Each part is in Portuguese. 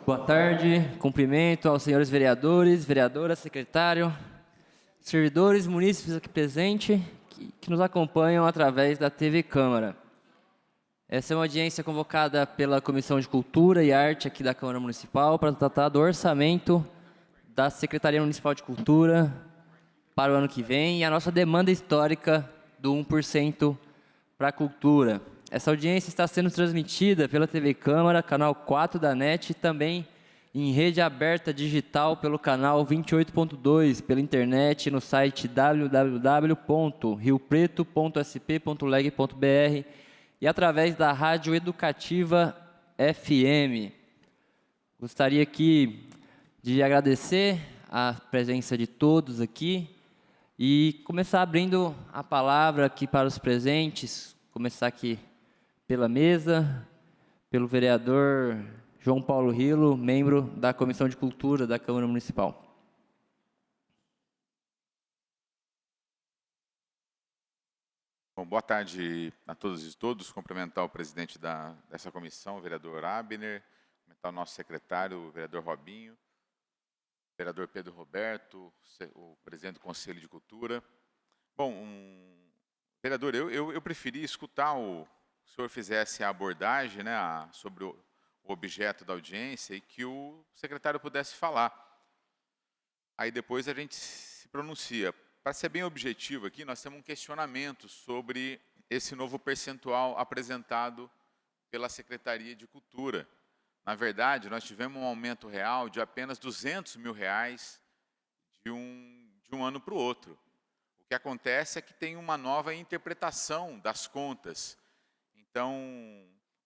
Boa tarde, cumprimento aos senhores vereadores, vereadora, secretário, servidores, munícipes aqui presentes, que nos acompanham através da TV Câmara. Essa é uma audiência convocada pela Comissão de Cultura e Arte aqui da Câmara Municipal para tratar do orçamento da Secretaria Municipal de Cultura para o ano que vem e a nossa demanda histórica do 1% para a cultura. Essa audiência está sendo transmitida pela TV Câmara, canal 4 da NET, e também em rede aberta digital pelo canal 28.2, pela internet, no site www.riopreto.sp.leg.br e através da Rádio Educativa FM. Gostaria aqui de agradecer a presença de todos aqui e começar abrindo a palavra aqui para os presentes, começar aqui pela mesa, pelo vereador João Paulo Rilo, membro da Comissão de Cultura da Câmara Municipal. Bom, boa tarde a todas e todos. Cumprimentar o presidente dessa comissão, o vereador Abner, cumprimentar o nosso secretário, o vereador Robinho, o vereador Pedro Roberto, o presidente do Conselho de Cultura. Bom, vereador, eu preferi escutar o senhor fizesse a abordagem, né, sobre o objeto da audiência e que o secretário pudesse falar. Aí depois a gente se pronuncia. Para ser bem objetivo aqui, nós temos um questionamento sobre esse novo percentual apresentado pela Secretaria de Cultura. Na verdade, nós tivemos um aumento real de apenas R$200 mil de um ano para o outro. O que acontece é que tem uma nova interpretação das contas. Então,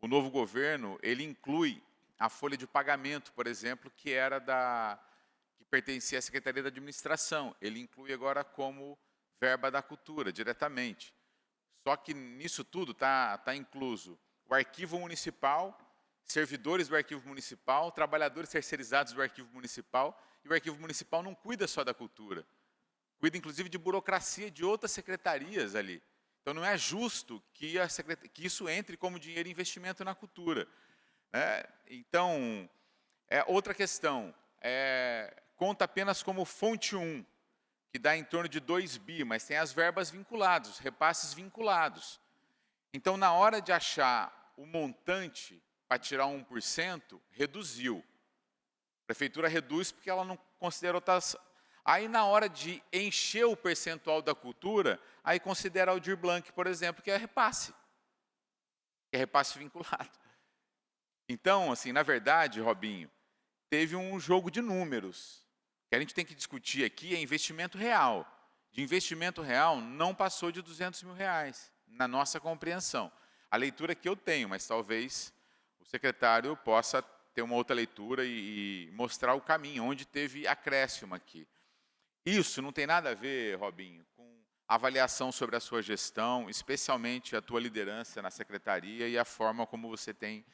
o novo governo, ele inclui a folha de pagamento, por exemplo, que pertencia à Secretaria da Administração. Ele inclui agora como verba da cultura, diretamente. Só que nisso tudo está incluso o arquivo municipal, servidores do arquivo municipal, trabalhadores terceirizados do arquivo municipal, e o arquivo municipal não cuida só da cultura. Cuida, inclusive, de burocracia de outras secretarias ali. Então, não é justo que isso entre como dinheiro e investimento na cultura. Então, outra questão, conta apenas como fonte 1, que dá em torno de 2 bi, mas tem as verbas vinculadas, os repasses vinculados. Então, na hora de achar o montante para tirar 1%, reduziu. A prefeitura reduz porque ela não considera outras. Aí, na hora de encher o percentual da cultura, aí considera o Aldir Blanc, por exemplo, que é repasse vinculado. Então, assim, na verdade, Robinho, teve um jogo de números. O que a gente tem que discutir aqui é investimento real. De investimento real, não passou de R$200 mil, na nossa compreensão. A leitura que eu tenho, mas talvez o secretário possa ter uma outra leitura e mostrar o caminho, onde teve acréscimo aqui. Isso não tem nada a ver, Robinho, com avaliação sobre a sua gestão, especialmente a tua liderança na secretaria e a forma como você tem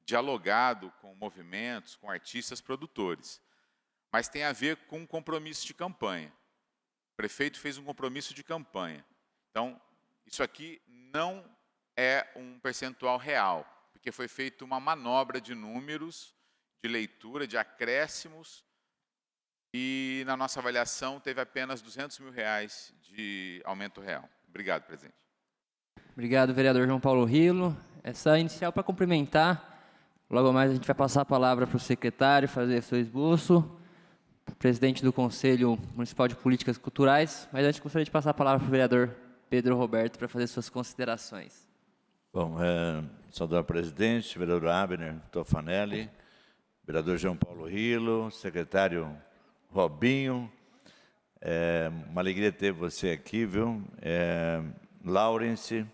dialogado com movimentos, com artistas, produtores. Mas tem a ver com um compromisso de campanha. O prefeito fez um compromisso de campanha. Então, isso aqui não é um percentual real, porque foi feita uma manobra de números, de leitura, de acréscimos, e na nossa avaliação teve apenas R$200 mil de aumento real. Obrigado, presidente. Obrigado, vereador João Paulo Rilo. Essa inicial para cumprimentar. Logo mais a gente vai passar a palavra para o secretário fazer seu esboço, presidente do Conselho Municipal de Políticas Culturais, mas antes gostaria de passar a palavra para o vereador Pedro Roberto para fazer suas considerações. Bom, saudar o presidente, vereador Abner Tofanelli, vereador João Paulo Rilo, secretário Robinho, uma alegria ter você aqui, viu? Laurence,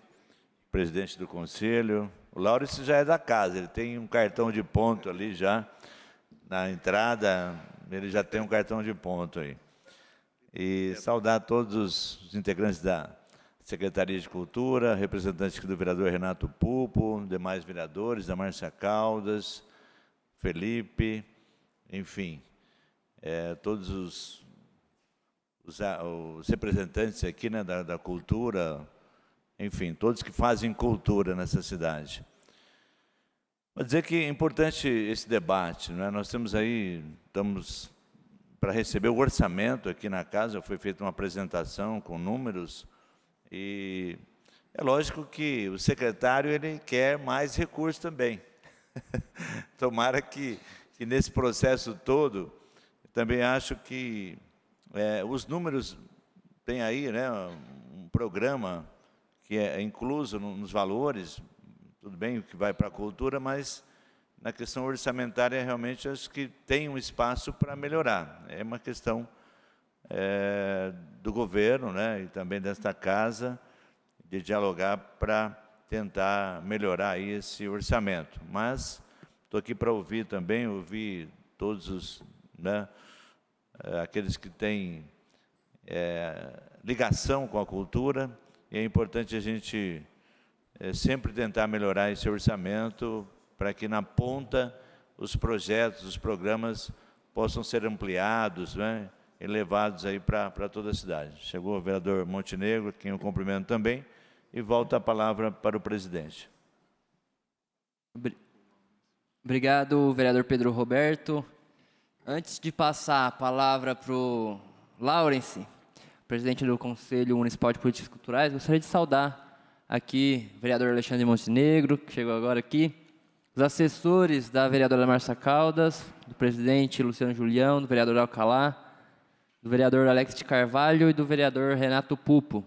presidente do conselho. O Laurence já é da casa, ele tem um cartão de ponto ali já, na entrada, ele já tem um cartão de ponto aí. E saudar todos os integrantes da Secretaria de Cultura, representantes aqui do vereador Renato Pupo, demais vereadores, da Márcia Caldas, Felipe, enfim, todos os representantes aqui, né, da cultura, enfim, todos que fazem cultura nessa cidade. Vou dizer que é importante esse debate, não é? Nós estamos para receber o orçamento aqui na casa, foi feita uma apresentação com números, e é lógico que o secretário ele quer mais recursos também. Tomara que nesse processo todo, também acho que os números, tem aí, né, um programa que é incluso nos valores, tudo bem o que vai para a cultura, mas na questão orçamentária realmente acho que tem um espaço para melhorar. É uma questão do governo, né, e também desta casa, de dialogar para tentar melhorar aí esse orçamento. Mas estou aqui para ouvir também, ouvir todos os, né, aqueles que têm ligação com a cultura, e é importante a gente sempre tentar melhorar esse orçamento para que na ponta os projetos, os programas possam ser ampliados, né, e levados aí para toda a cidade. Chegou o vereador Montenegro, quem eu cumprimento também, e volta a palavra para o presidente. Obrigado, vereador Pedro Roberto. Antes de passar a palavra para o Laurence, presidente do Conselho Municipal de Políticas Culturais, gostaria de saudar aqui o vereador Alexandre Montenegro, que chegou agora aqui, os assessores da vereadora Márcia Caldas, do presidente Luciano Julião, do vereador Alcalá, do vereador Alex de Carvalho e do vereador Renato Pupo.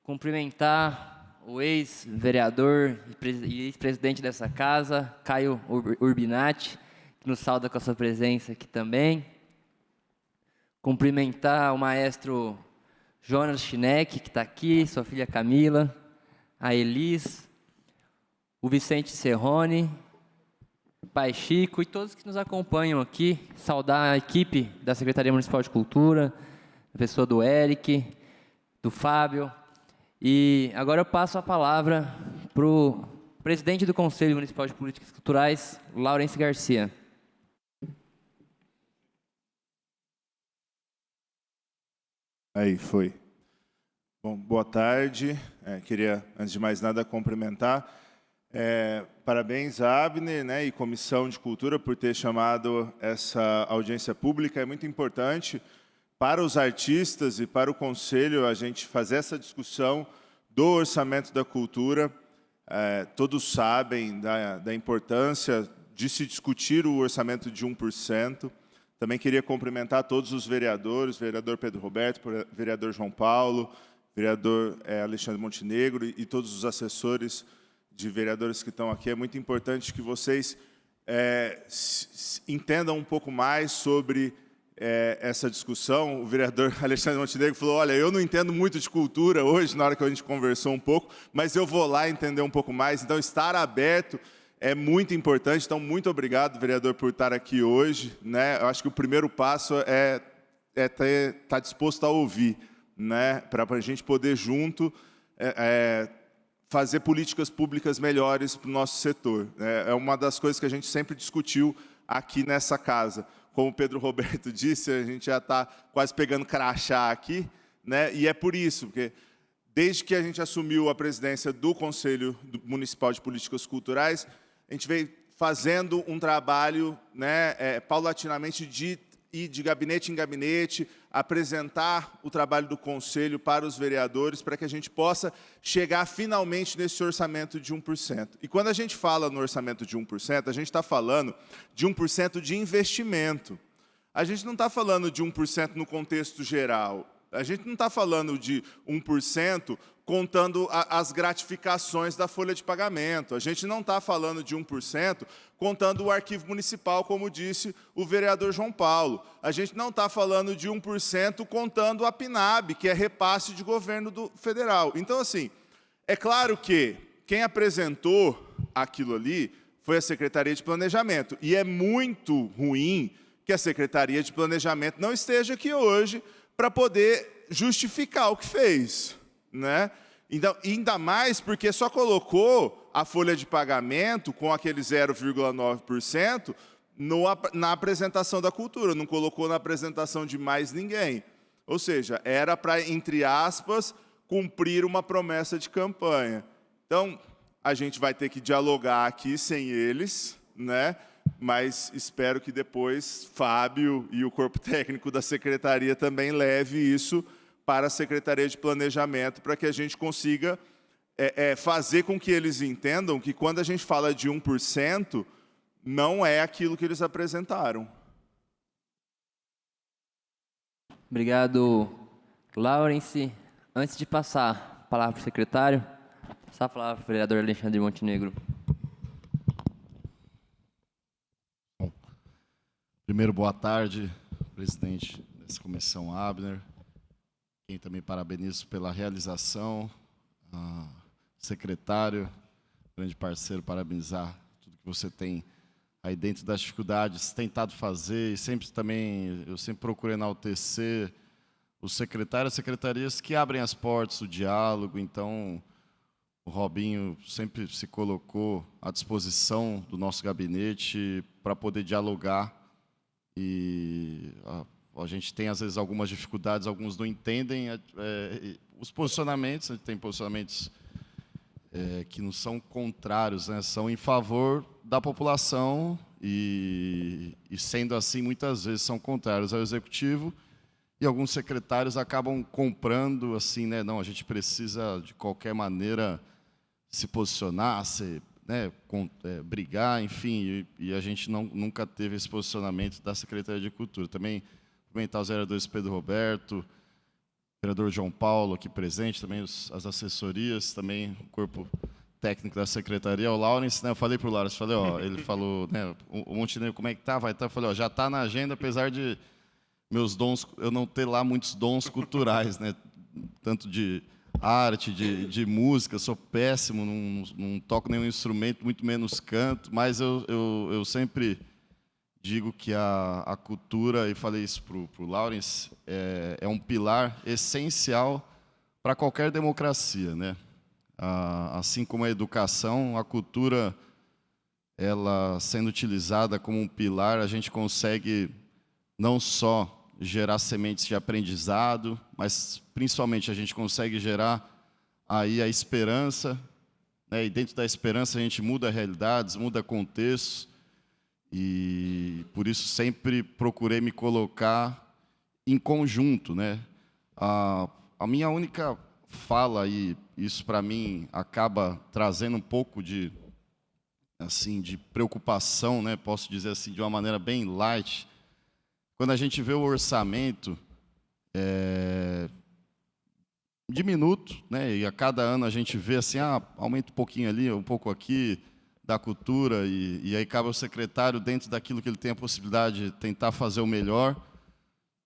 Cumprimentar o ex-vereador e ex-presidente dessa casa, Caio Urbinati, que nos sauda com a sua presença aqui também. Cumprimentar o maestro Jonas Chinek, que está aqui, sua filha Camila, a Elis, o Vicente Serrone, o Pai Chico e todos que nos acompanham aqui. Saudar a equipe da Secretaria Municipal de Cultura, a pessoa do Eric, do Fábio. E agora eu passo a palavra para o presidente do Conselho Municipal de Políticas Culturais, Laurence Garcia. Aí, foi. Bom, boa tarde. Queria, antes de mais nada, cumprimentar. Parabéns à Abner, né, e Comissão de Cultura por ter chamado essa audiência pública. É muito importante para os artistas e para o Conselho a gente fazer essa discussão do orçamento da cultura. Todos sabem da importância de se discutir o orçamento de 1%. Também queria cumprimentar todos os vereadores, vereador Pedro Roberto, vereador João Paulo, vereador Alexandre Montenegro e todos os assessores de vereadores que estão aqui. É muito importante que vocês entendam um pouco mais sobre essa discussão. O vereador Alexandre Montenegro falou, olha, eu não entendo muito de cultura hoje, na hora que a gente conversou um pouco, mas eu vou lá entender um pouco mais. Então, estar aberto é muito importante. Então, muito obrigado, vereador, por estar aqui hoje, né? Eu acho que o primeiro passo é estar disposto a ouvir, né? Para a gente poder, junto, fazer políticas públicas melhores para o nosso setor. É uma das coisas que a gente sempre discutiu aqui nessa casa. Como o Pedro Roberto disse, a gente já está quase pegando crachá aqui, né? E é por isso, porque desde que a gente assumiu a presidência do Conselho Municipal de Políticas Culturais, a gente veio fazendo um trabalho, né, paulatinamente de ir de gabinete em gabinete, apresentar o trabalho do Conselho para os vereadores, para que a gente possa chegar finalmente nesse orçamento de 1%. E quando a gente fala no orçamento de 1%, a gente está falando de 1% de investimento. A gente não está falando de 1% no contexto geral. A gente não está falando de 1% contando as gratificações da folha de pagamento. A gente não está falando de 1% contando o arquivo municipal, como disse o vereador João Paulo. A gente não está falando de 1% contando a PNAB, que é repasse de governo federal. Então, assim, é claro que quem apresentou aquilo ali foi a Secretaria de Planejamento. E é muito ruim que a Secretaria de Planejamento não esteja aqui hoje para poder justificar o que fez, né? Então, ainda mais porque só colocou a folha de pagamento com aquele 0,9% na apresentação da cultura, não colocou na apresentação de mais ninguém. Ou seja, era para, entre aspas, cumprir uma promessa de campanha. Então, a gente vai ter que dialogar aqui sem eles, né? Mas espero que depois Fábio e o corpo técnico da secretaria também leve isso para a Secretaria de Planejamento, para que a gente consiga fazer com que eles entendam que quando a gente fala de 1%, não é aquilo que eles apresentaram. Obrigado, Laurence. Antes de passar a palavra para o secretário, passar a palavra para o vereador Alexandre Montenegro. Primeiro, boa tarde, presidente dessa comissão Abner. Quem também parabenizo pela realização, secretário, grande parceiro, parabenizar tudo que você tem aí dentro das dificuldades, tentado fazer, e sempre também, eu sempre procurei enaltecer os secretários e secretarias que abrem as portas, o diálogo. Então, o Robinho sempre se colocou à disposição do nosso gabinete para poder dialogar. E a gente tem, às vezes, algumas dificuldades, alguns não entendem os posicionamentos. A gente tem posicionamentos que não são contrários, né? São em favor da população e, sendo assim, muitas vezes são contrários ao executivo. E alguns secretários acabam comprando, assim, né? Não, a gente precisa, de qualquer maneira, se posicionar, brigar, enfim, e a gente nunca teve esse posicionamento da Secretaria de Cultura. Também cumprimentar os vereadores Pedro Roberto, vereador João Paulo, aqui presente, também as assessorias, também o corpo técnico da Secretaria, o Laurence, né? Eu falei para o Laurence, ele falou, né, o Montenegro, como é que tá? Vai estar, eu falei, já está na agenda, apesar de meus dons, eu não ter lá muitos dons culturais, né? Tanto de arte, de música, sou péssimo, não toco nenhum instrumento, muito menos canto, mas eu sempre digo que a cultura, e falei isso para o Laurence, é um pilar essencial para qualquer democracia, né? Assim como a educação, a cultura, ela sendo utilizada como um pilar, a gente consegue não só gerar sementes de aprendizado, mas principalmente a gente consegue gerar aí a esperança, né? E dentro da esperança a gente muda realidades, muda contextos, e por isso sempre procurei me colocar em conjunto, né? A minha única fala, e isso para mim acaba trazendo um pouco de preocupação, né? Posso dizer assim, de uma maneira bem light. Quando a gente vê o orçamento diminuto, né? E a cada ano a gente vê assim, aumenta um pouquinho ali, um pouco aqui, da cultura, e aí cabe ao secretário, dentro daquilo que ele tem a possibilidade, de tentar fazer o melhor.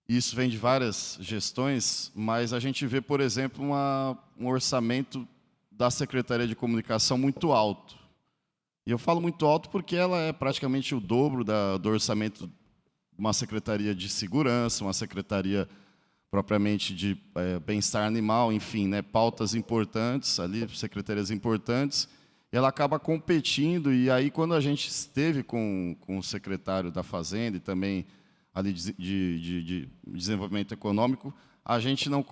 Isso vem de várias gestões, mas a gente vê, por exemplo, um orçamento da Secretaria de Comunicação muito alto. E eu falo muito alto porque ela é praticamente o dobro do orçamento de uma Secretaria de Segurança, uma Secretaria propriamente de Bem-Estar Animal, enfim, né, pautas importantes ali, secretarias importantes. E ela acaba competindo, e aí quando a gente esteve com o secretário da Fazenda e também ali de Desenvolvimento Econômico, a gente não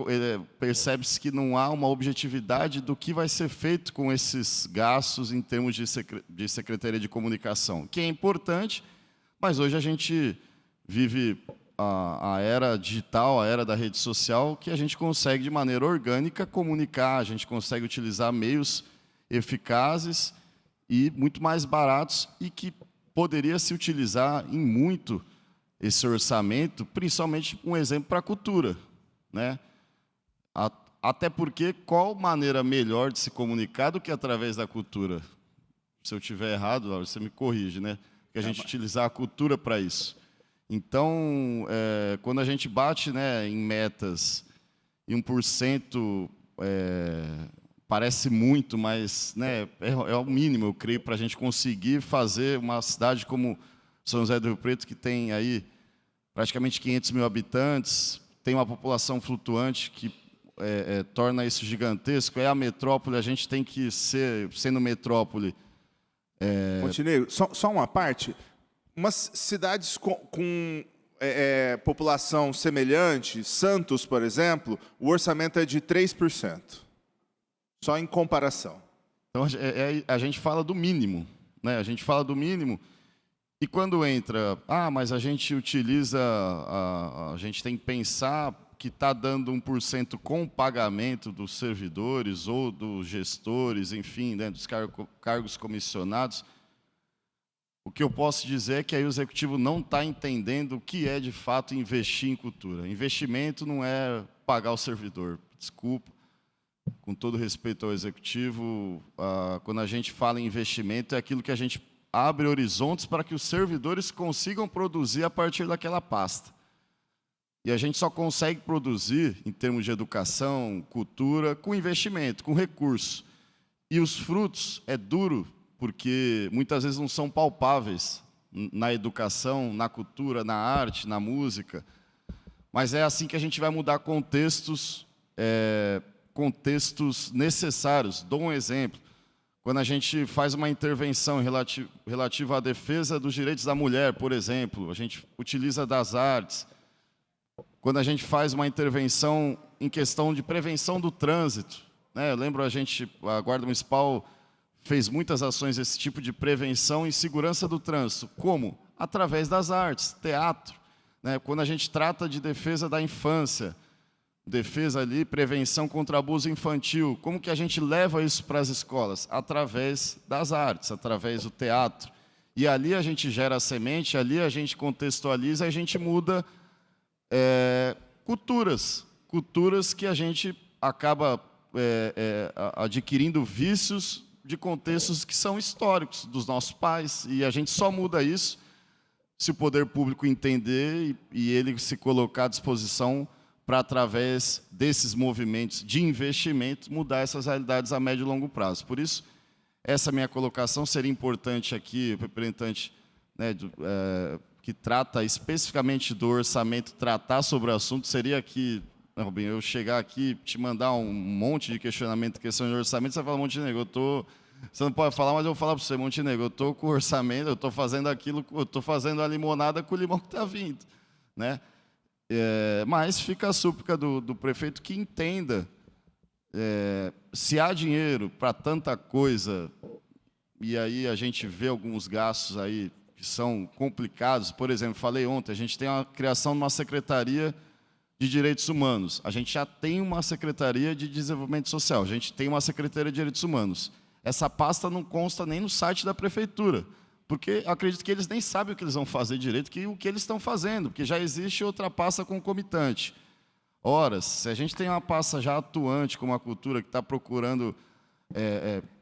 percebe-se que não há uma objetividade do que vai ser feito com esses gastos em termos de Secretaria de Comunicação, que é importante, mas hoje a gente vive a era digital, a era da rede social, que a gente consegue de maneira orgânica comunicar, a gente consegue utilizar meios eficazes e muito mais baratos, e que poderia se utilizar em muito esse orçamento, principalmente um exemplo para a cultura, né? Até porque qual maneira melhor de se comunicar do que através da cultura? Se eu estiver errado, Laura, você me corrige, né? Que a gente utilizar a cultura para isso. Então, quando a gente bate, né, em metas e 1%, parece muito, mas, né, é o mínimo, eu creio, para a gente conseguir fazer uma cidade como São José do Rio Preto, que tem aí praticamente 500 mil habitantes, tem uma população flutuante que torna isso gigantesco. É a metrópole, a gente tem que sendo metrópole. Montenegro, só uma parte. Umas cidades com população semelhante, Santos, por exemplo, o orçamento é de 3%. Só em comparação. Então, a gente fala do mínimo, né? A gente fala do mínimo, e quando entra, mas a gente utiliza, a gente tem que pensar que está dando 1% com o pagamento dos servidores ou dos gestores, enfim, né, dos cargos comissionados. O que eu posso dizer é que aí o executivo não está entendendo o que é, de fato, investir em cultura. Investimento não é pagar o servidor. Desculpa, com todo respeito ao executivo, quando a gente fala em investimento, é aquilo que a gente abre horizontes para que os servidores consigam produzir a partir daquela pasta. E a gente só consegue produzir, em termos de educação, cultura, com investimento, com recurso. E os frutos é duro, porque muitas vezes não são palpáveis na educação, na cultura, na arte, na música. Mas é assim que a gente vai mudar contextos necessários. Dou um exemplo. Quando a gente faz uma intervenção relativa à defesa dos direitos da mulher, por exemplo, a gente utiliza das artes. Quando a gente faz uma intervenção em questão de prevenção do trânsito, né? Eu lembro a Guarda Municipal fez muitas ações desse tipo de prevenção e segurança do trânsito. Como? Através das artes, teatro, né? Quando a gente trata de defesa da infância, defesa ali, prevenção contra abuso infantil, como que a gente leva isso para as escolas? Através das artes, através do teatro. E ali a gente gera a semente, ali a gente contextualiza, a gente muda culturas que a gente acaba adquirindo vícios de contextos que são históricos dos nossos pais, e a gente só muda isso se o poder público entender e ele se colocar à disposição para, através desses movimentos de investimento, mudar essas realidades a médio e longo prazo. Por isso, essa minha colocação seria importante aqui, o representante, né, que trata especificamente do orçamento, tratar sobre o assunto, seria aqui, Robinho, eu chegar aqui, te mandar um monte de questionamento, questão de orçamento, você vai falar, Montenegro, você não pode falar, mas eu vou falar para você, Montenegro, eu estou com o orçamento, eu estou fazendo aquilo, eu estou fazendo a limonada com o limão que está vindo, né? Mas fica a súplica do prefeito que entenda, se há dinheiro para tanta coisa, e aí a gente vê alguns gastos aí que são complicados. Por exemplo, falei ontem, a gente tem a criação de uma Secretaria de Direitos Humanos. A gente já tem uma Secretaria de Desenvolvimento Social, a gente tem uma Secretaria de Direitos Humanos. Essa pasta não consta nem no site da Prefeitura, porque acredito que eles nem sabem o que eles vão fazer direito, o que eles estão fazendo, porque já existe outra pasta concomitante. Ora, se a gente tem uma pasta já atuante, como a cultura, que está procurando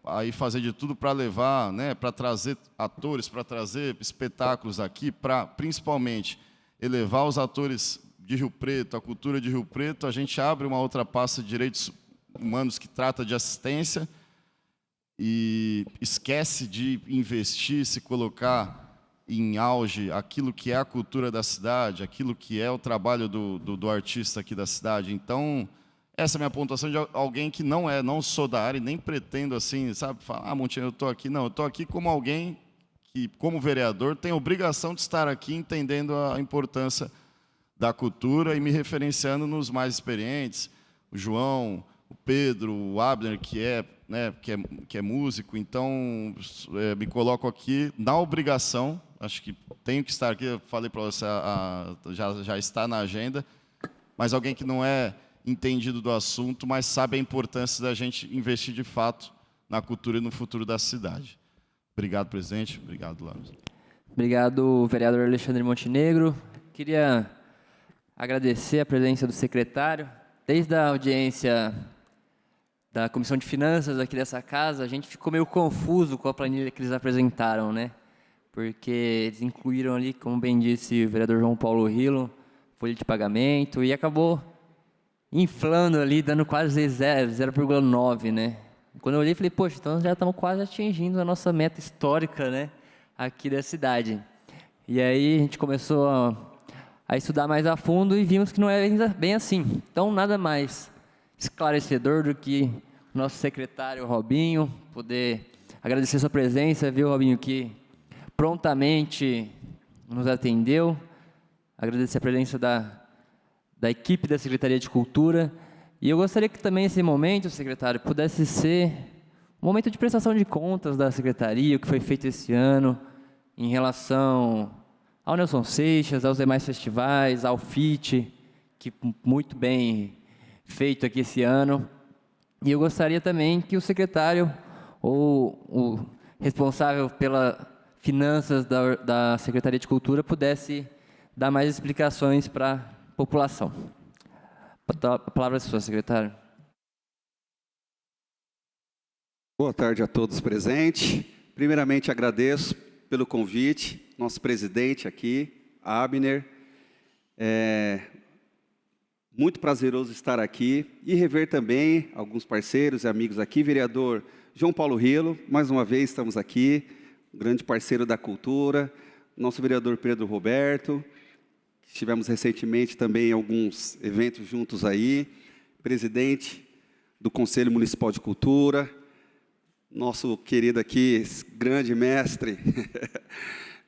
aí fazer de tudo para levar, né, para trazer atores, para trazer espetáculos aqui, para principalmente elevar os atores de Rio Preto, a cultura de Rio Preto, a gente abre uma outra pasta de direitos humanos que trata de assistência e esquece de investir, se colocar em auge aquilo que é a cultura da cidade, aquilo que é o trabalho do artista aqui da cidade. Então, essa é a minha pontuação de alguém que não sou da área e nem pretendo, assim, sabe, falar, Montenegro, eu estou aqui. Não, eu estou aqui como alguém que, como vereador, tem a obrigação de estar aqui entendendo a importância da cultura e me referenciando nos mais experientes, o João, o Pedro, o Abner, que é músico. Então, me coloco aqui na obrigação, acho que tenho que estar aqui, eu falei para você, já está na agenda, mas alguém que não é entendido do assunto, mas sabe a importância da gente investir de fato na cultura e no futuro da cidade. Obrigado, presidente. Obrigado, Lauro. Obrigado, vereador Alexandre Montenegro. Queria agradecer a presença do secretário. Desde a audiência da Comissão de Finanças aqui dessa casa, a gente ficou meio confuso com a planilha que eles apresentaram, né? Porque eles incluíram ali, como bem disse o vereador João Paulo Rilo, folha de pagamento, e acabou inflando ali, dando quase 0,9, né? Quando eu olhei, falei, poxa, então já estamos quase atingindo a nossa meta histórica, né, aqui da cidade. E aí a gente começou a estudar mais a fundo e vimos que não é bem assim. Então, nada mais esclarecedor do que o nosso secretário Robinho, poder agradecer sua presença, viu, Robinho, que prontamente nos atendeu, agradecer a presença da equipe da Secretaria de Cultura. E eu gostaria que também esse momento, secretário, pudesse ser um momento de prestação de contas da Secretaria, o que foi feito esse ano, em relação ao Nelson Seixas, aos demais festivais, ao FIT, que muito bem feito aqui esse ano. E eu gostaria também que o secretário, ou o responsável pelas finanças da Secretaria de Cultura, pudesse dar mais explicações para a população. A palavra é sua, secretário. Boa tarde a todos presentes. Primeiramente, agradeço pelo convite, nosso presidente aqui, Abner. Muito prazeroso estar aqui e rever também alguns parceiros e amigos aqui. Vereador João Paulo Rilo, mais uma vez estamos aqui, um grande parceiro da cultura. Nosso vereador Pedro Roberto, estivemos recentemente também em alguns eventos juntos aí. Presidente do Conselho Municipal de Cultura, nosso querido aqui, grande mestre,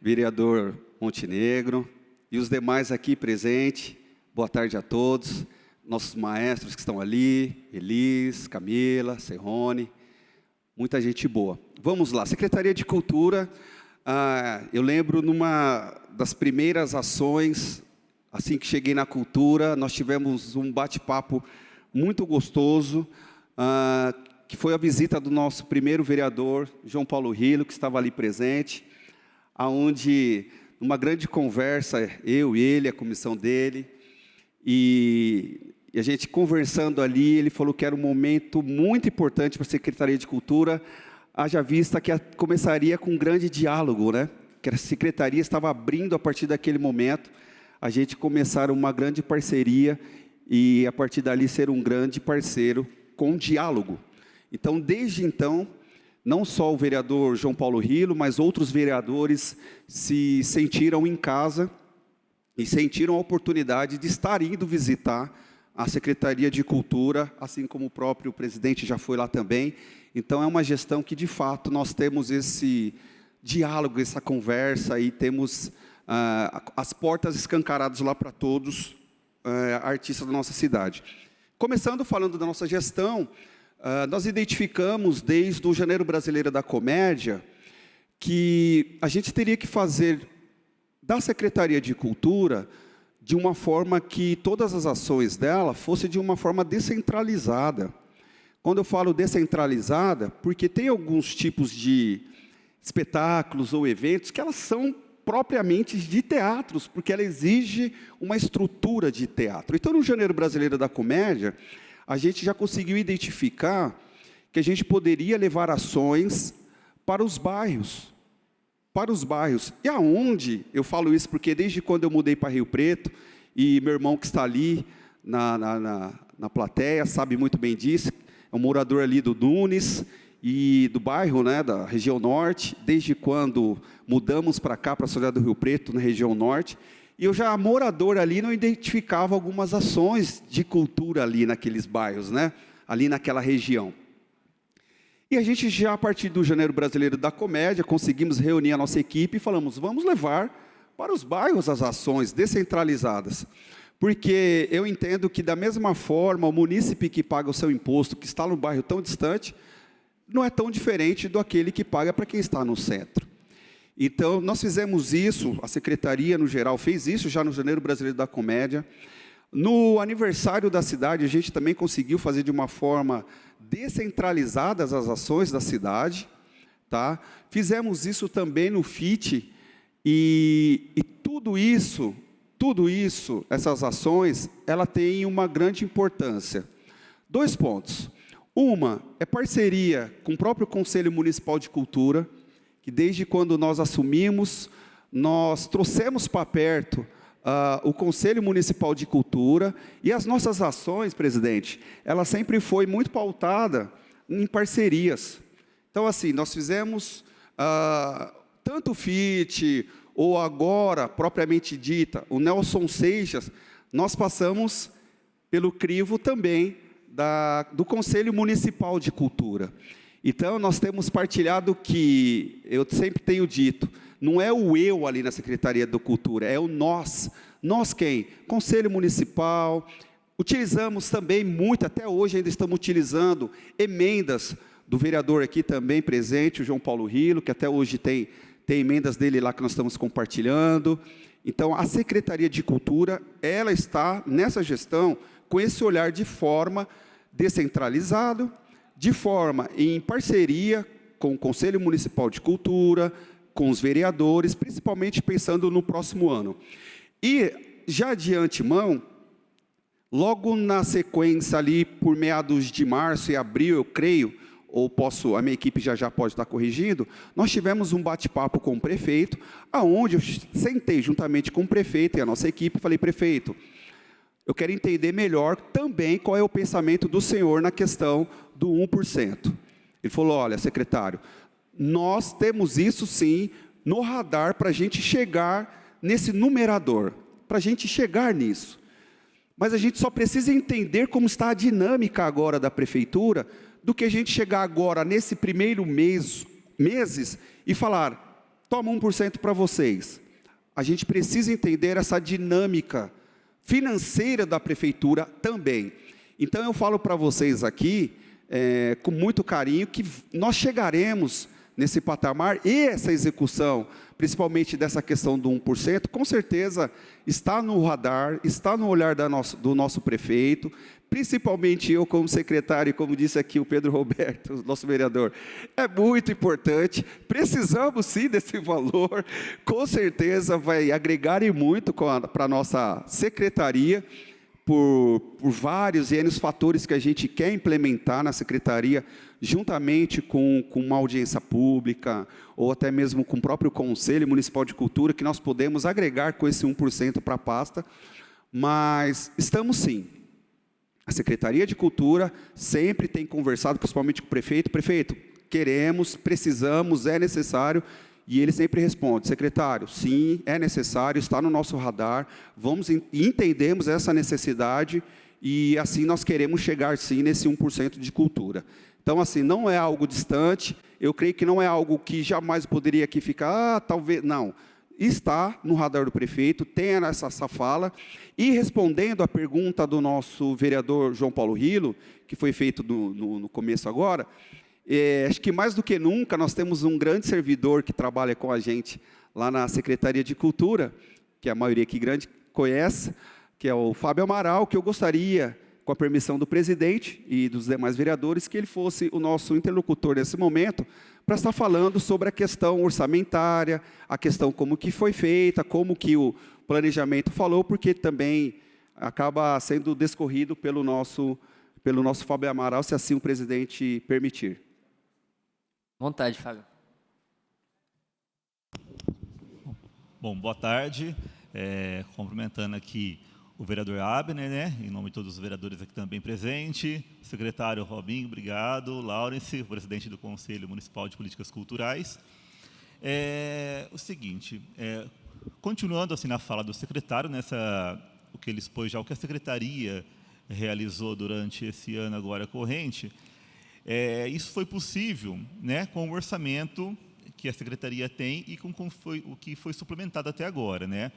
vereador Montenegro, e os demais aqui presentes. Boa tarde a todos, nossos maestros que estão ali, Elis, Camila, Serrone, muita gente boa. Vamos lá, Secretaria de Cultura, eu lembro numa das primeiras ações, assim que cheguei na cultura, nós tivemos um bate-papo muito gostoso, que foi a visita do nosso primeiro vereador, João Paulo Rilo, que estava ali presente, aonde, numa grande conversa, eu e ele, a comissão dele, e a gente conversando ali, ele falou que era um momento muito importante para a Secretaria de Cultura, haja vista que começaria com um grande diálogo, né? Que a Secretaria estava abrindo a partir daquele momento, a gente começar uma grande parceria e a partir dali ser um grande parceiro com diálogo. Então, desde então, não só o vereador João Paulo Rilo, mas outros vereadores se sentiram em casa e sentiram a oportunidade de estar indo visitar a Secretaria de Cultura, assim como o próprio presidente já foi lá também. Então, é uma gestão que, de fato, nós temos esse diálogo, essa conversa, e temos as portas escancaradas lá para todos artistas da nossa cidade. Começando falando da nossa gestão, nós identificamos, desde o Janeiro Brasileiro da Comédia, que a gente teria que fazer da Secretaria de Cultura de uma forma que todas as ações dela fossem de uma forma descentralizada. Quando eu falo descentralizada, porque tem alguns tipos de espetáculos ou eventos que elas são propriamente de teatros, porque ela exige uma estrutura de teatro. Então, no Janeiro Brasileiro da Comédia, a gente já conseguiu identificar que a gente poderia levar ações para os bairros. Para os bairros. E aonde? Eu falo isso porque desde quando eu mudei para Rio Preto, e meu irmão que está ali na plateia sabe muito bem disso, é um morador ali do Nunes e do bairro, né, da região norte, desde quando mudamos para cá, para a cidade do Rio Preto, na região norte, e eu já, morador ali, não identificava algumas ações de cultura ali naqueles bairros, né? Ali naquela região. E a gente já, a partir do Janeiro Brasileiro da Comédia, conseguimos reunir a nossa equipe e falamos, vamos levar para os bairros as ações descentralizadas. Porque eu entendo que, da mesma forma, o munícipe que paga o seu imposto, que está no bairro tão distante, não é tão diferente do aquele que paga para quem está no centro. Então, nós fizemos isso, a Secretaria, no geral, fez isso já no Janeiro Brasileiro da Comédia. No aniversário da cidade, a gente também conseguiu fazer de uma forma descentralizada as ações da cidade. Tá? Fizemos isso também no FIT, e tudo isso, essas ações, ela tem uma grande importância. 2 pontos. Uma é parceria com o próprio Conselho Municipal de Cultura, que desde quando nós assumimos, nós trouxemos para perto o Conselho Municipal de Cultura, e as nossas ações, presidente, ela sempre foi muito pautada em parcerias. Então, assim, nós fizemos tanto o FIT, ou agora, propriamente dita, o Nelson Seixas, nós passamos pelo crivo também do Conselho Municipal de Cultura. Então, nós temos partilhado que, eu sempre tenho dito, não é o eu ali na Secretaria da Cultura, é o nós. Nós quem? Conselho Municipal. Utilizamos também muito, até hoje ainda estamos utilizando emendas do vereador aqui também presente, o João Paulo Rilo, que até hoje tem emendas dele lá que nós estamos compartilhando. Então, a Secretaria de Cultura, ela está nessa gestão com esse olhar de forma descentralizado, de forma em parceria com o Conselho Municipal de Cultura, com os vereadores, principalmente pensando no próximo ano. E, já de antemão, logo na sequência ali, por meados de março e abril, eu creio, ou a minha equipe já pode estar corrigindo, nós tivemos um bate-papo com o prefeito, aonde eu sentei juntamente com o prefeito e a nossa equipe e falei, prefeito, eu quero entender melhor também qual é o pensamento do senhor na questão do 1%. Ele falou, olha, secretário, nós temos isso sim no radar para a gente chegar nesse numerador, para a gente chegar nisso. Mas a gente só precisa entender como está a dinâmica agora da prefeitura, do que a gente chegar agora nesse primeiro meses e falar, toma 1% para vocês. A gente precisa entender essa dinâmica financeira da prefeitura também. Então eu falo para vocês aqui, com muito carinho, que nós chegaremos nesse patamar e essa execução, principalmente dessa questão do 1%, com certeza está no radar, está no olhar do nosso prefeito, principalmente eu como secretário, como disse aqui o Pedro Roberto, nosso vereador, é muito importante, precisamos sim desse valor, com certeza vai agregar e muito para a nossa secretaria, por vários e N fatores que a gente quer implementar na secretaria, juntamente com uma audiência pública, ou até mesmo com o próprio Conselho Municipal de Cultura, que nós podemos agregar com esse 1% para a pasta, mas estamos sim. A Secretaria de Cultura sempre tem conversado, principalmente com o prefeito, queremos, precisamos, é necessário, e ele sempre responde, secretário, sim, é necessário, está no nosso radar, entendemos essa necessidade, e assim nós queremos chegar sim nesse 1% de cultura. Então, assim, não é algo distante, eu creio que não é algo que jamais poderia aqui ficar, talvez, não. Está no radar do prefeito, tem essa fala, e respondendo à pergunta do nosso vereador João Paulo Rilo, que foi feito no começo agora, acho que mais do que nunca nós temos um grande servidor que trabalha com a gente lá na Secretaria de Cultura, que a maioria aqui grande conhece, que é o Fábio Amaral, que eu gostaria, com a permissão do presidente e dos demais vereadores, que ele fosse o nosso interlocutor nesse momento, para estar falando sobre a questão orçamentária, a questão como que foi feita, como que o planejamento falou, porque também acaba sendo discorrido pelo nosso Fábio Amaral, se assim o presidente permitir. Vontade, Fábio. Bom, boa tarde. Cumprimentando aqui o vereador Abner, né, em nome de todos os vereadores aqui também presentes, secretário Robinho, obrigado, Laurence, presidente do Conselho Municipal de Políticas Culturais. O seguinte, continuando assim na fala do secretário, o que ele expôs já, o que a secretaria realizou durante esse ano agora corrente, isso foi possível, né, com o orçamento que a secretaria tem e com o que foi suplementado até agora, né?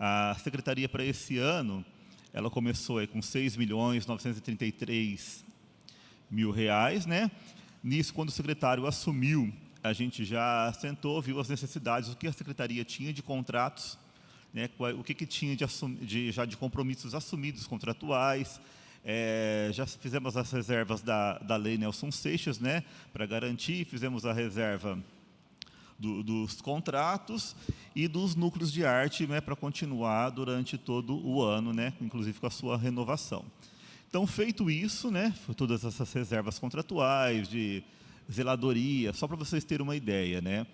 A secretaria para esse ano, ela começou com R$ 6.933.000, né? Nisso, quando o secretário assumiu, a gente já sentou, viu as necessidades, o que a secretaria tinha de contratos, né? O que tinha de compromissos assumidos contratuais. Já fizemos as reservas da Lei Nelson Seixas, né? Para garantir, fizemos a reserva dos contratos e dos núcleos de arte, né, para continuar durante todo o ano, né, inclusive com a sua renovação. Então, feito isso, né, todas essas reservas contratuais, de zeladoria, só para vocês terem uma ideia, né,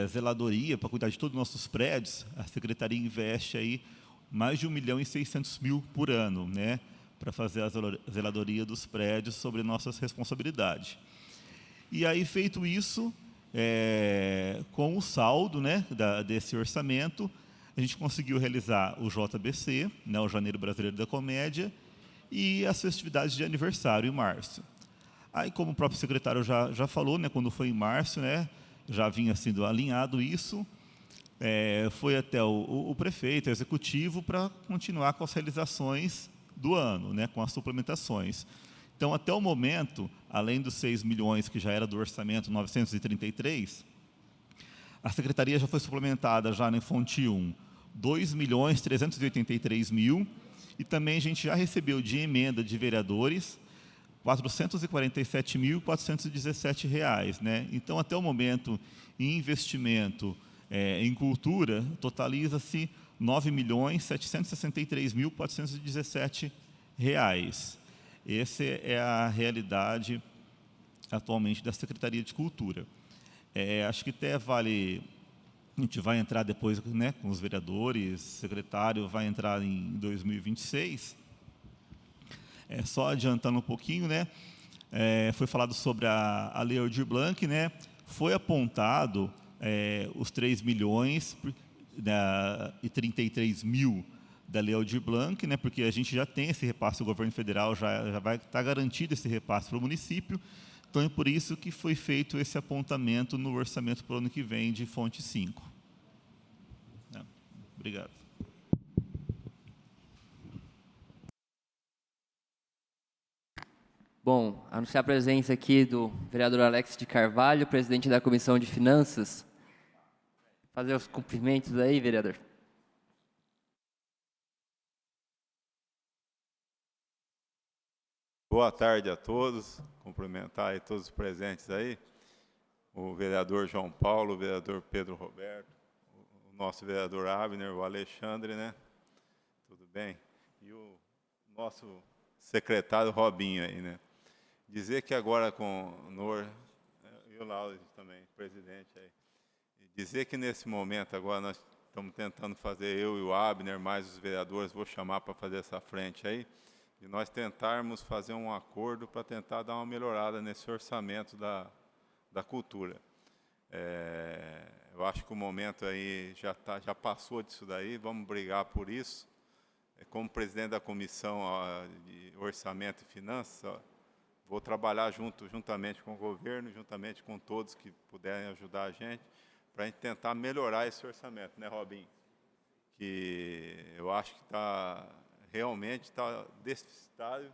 zeladoria, para cuidar de todos os nossos prédios, a Secretaria investe aí mais de R$ 1.600.000 por ano, né, para fazer a zeladoria dos prédios sobre nossas responsabilidades. E aí, feito isso, com o saldo, né, desse orçamento, a gente conseguiu realizar o JBC, né, o Janeiro Brasileiro da Comédia, e as festividades de aniversário em março. Aí, como o próprio secretário já falou, né, quando foi em março, né, já vinha sendo alinhado isso, foi até o prefeito, o executivo, para continuar com as realizações do ano, né, com as suplementações. Então, até o momento, além dos 6 milhões que já era do orçamento 933, a Secretaria já foi suplementada já na fonte 1, 2.383.000, e também a gente já recebeu de emenda de vereadores R$ 447.417, né? Então, até o momento, em investimento em cultura, totaliza-se R$ 9.763.417. Essa é a realidade atualmente da Secretaria de Cultura. Acho que até vale, a gente vai entrar depois, né, com os vereadores, o secretário vai entrar em 2026. Só adiantando um pouquinho, né, foi falado sobre a Lei Aldir Blanc, né, foi apontado os 3 milhões e 33 mil da Lei Aldir Blanc, né, porque a gente já tem esse repasse, o governo federal já vai estar garantido esse repasse para o município, então é por isso que foi feito esse apontamento no orçamento para o ano que vem de fonte 5. Obrigado. Bom, anunciar a presença aqui do vereador Alex de Carvalho, presidente da Comissão de Finanças. Fazer os cumprimentos aí, vereador. Boa tarde a todos, cumprimentar aí todos os presentes aí, o vereador João Paulo, o vereador Pedro Roberto, o nosso vereador Abner, o Alexandre, né? Tudo bem? E o nosso secretário Robinho aí, né? Dizer que agora com o Nor e o Lauro também, presidente aí, dizer que nesse momento agora nós estamos tentando fazer, eu e o Abner, mais os vereadores, vou chamar para fazer essa frente aí, e nós tentarmos fazer um acordo para tentar dar uma melhorada nesse orçamento da cultura. Eu acho que o momento aí já passou disso daí, vamos brigar por isso. Como presidente da Comissão de Orçamento e Finanças, vou trabalhar juntamente com o governo, juntamente com todos que puderem ajudar a gente, para a gente tentar melhorar esse orçamento, né, Robinho? Que eu acho que realmente está deficitário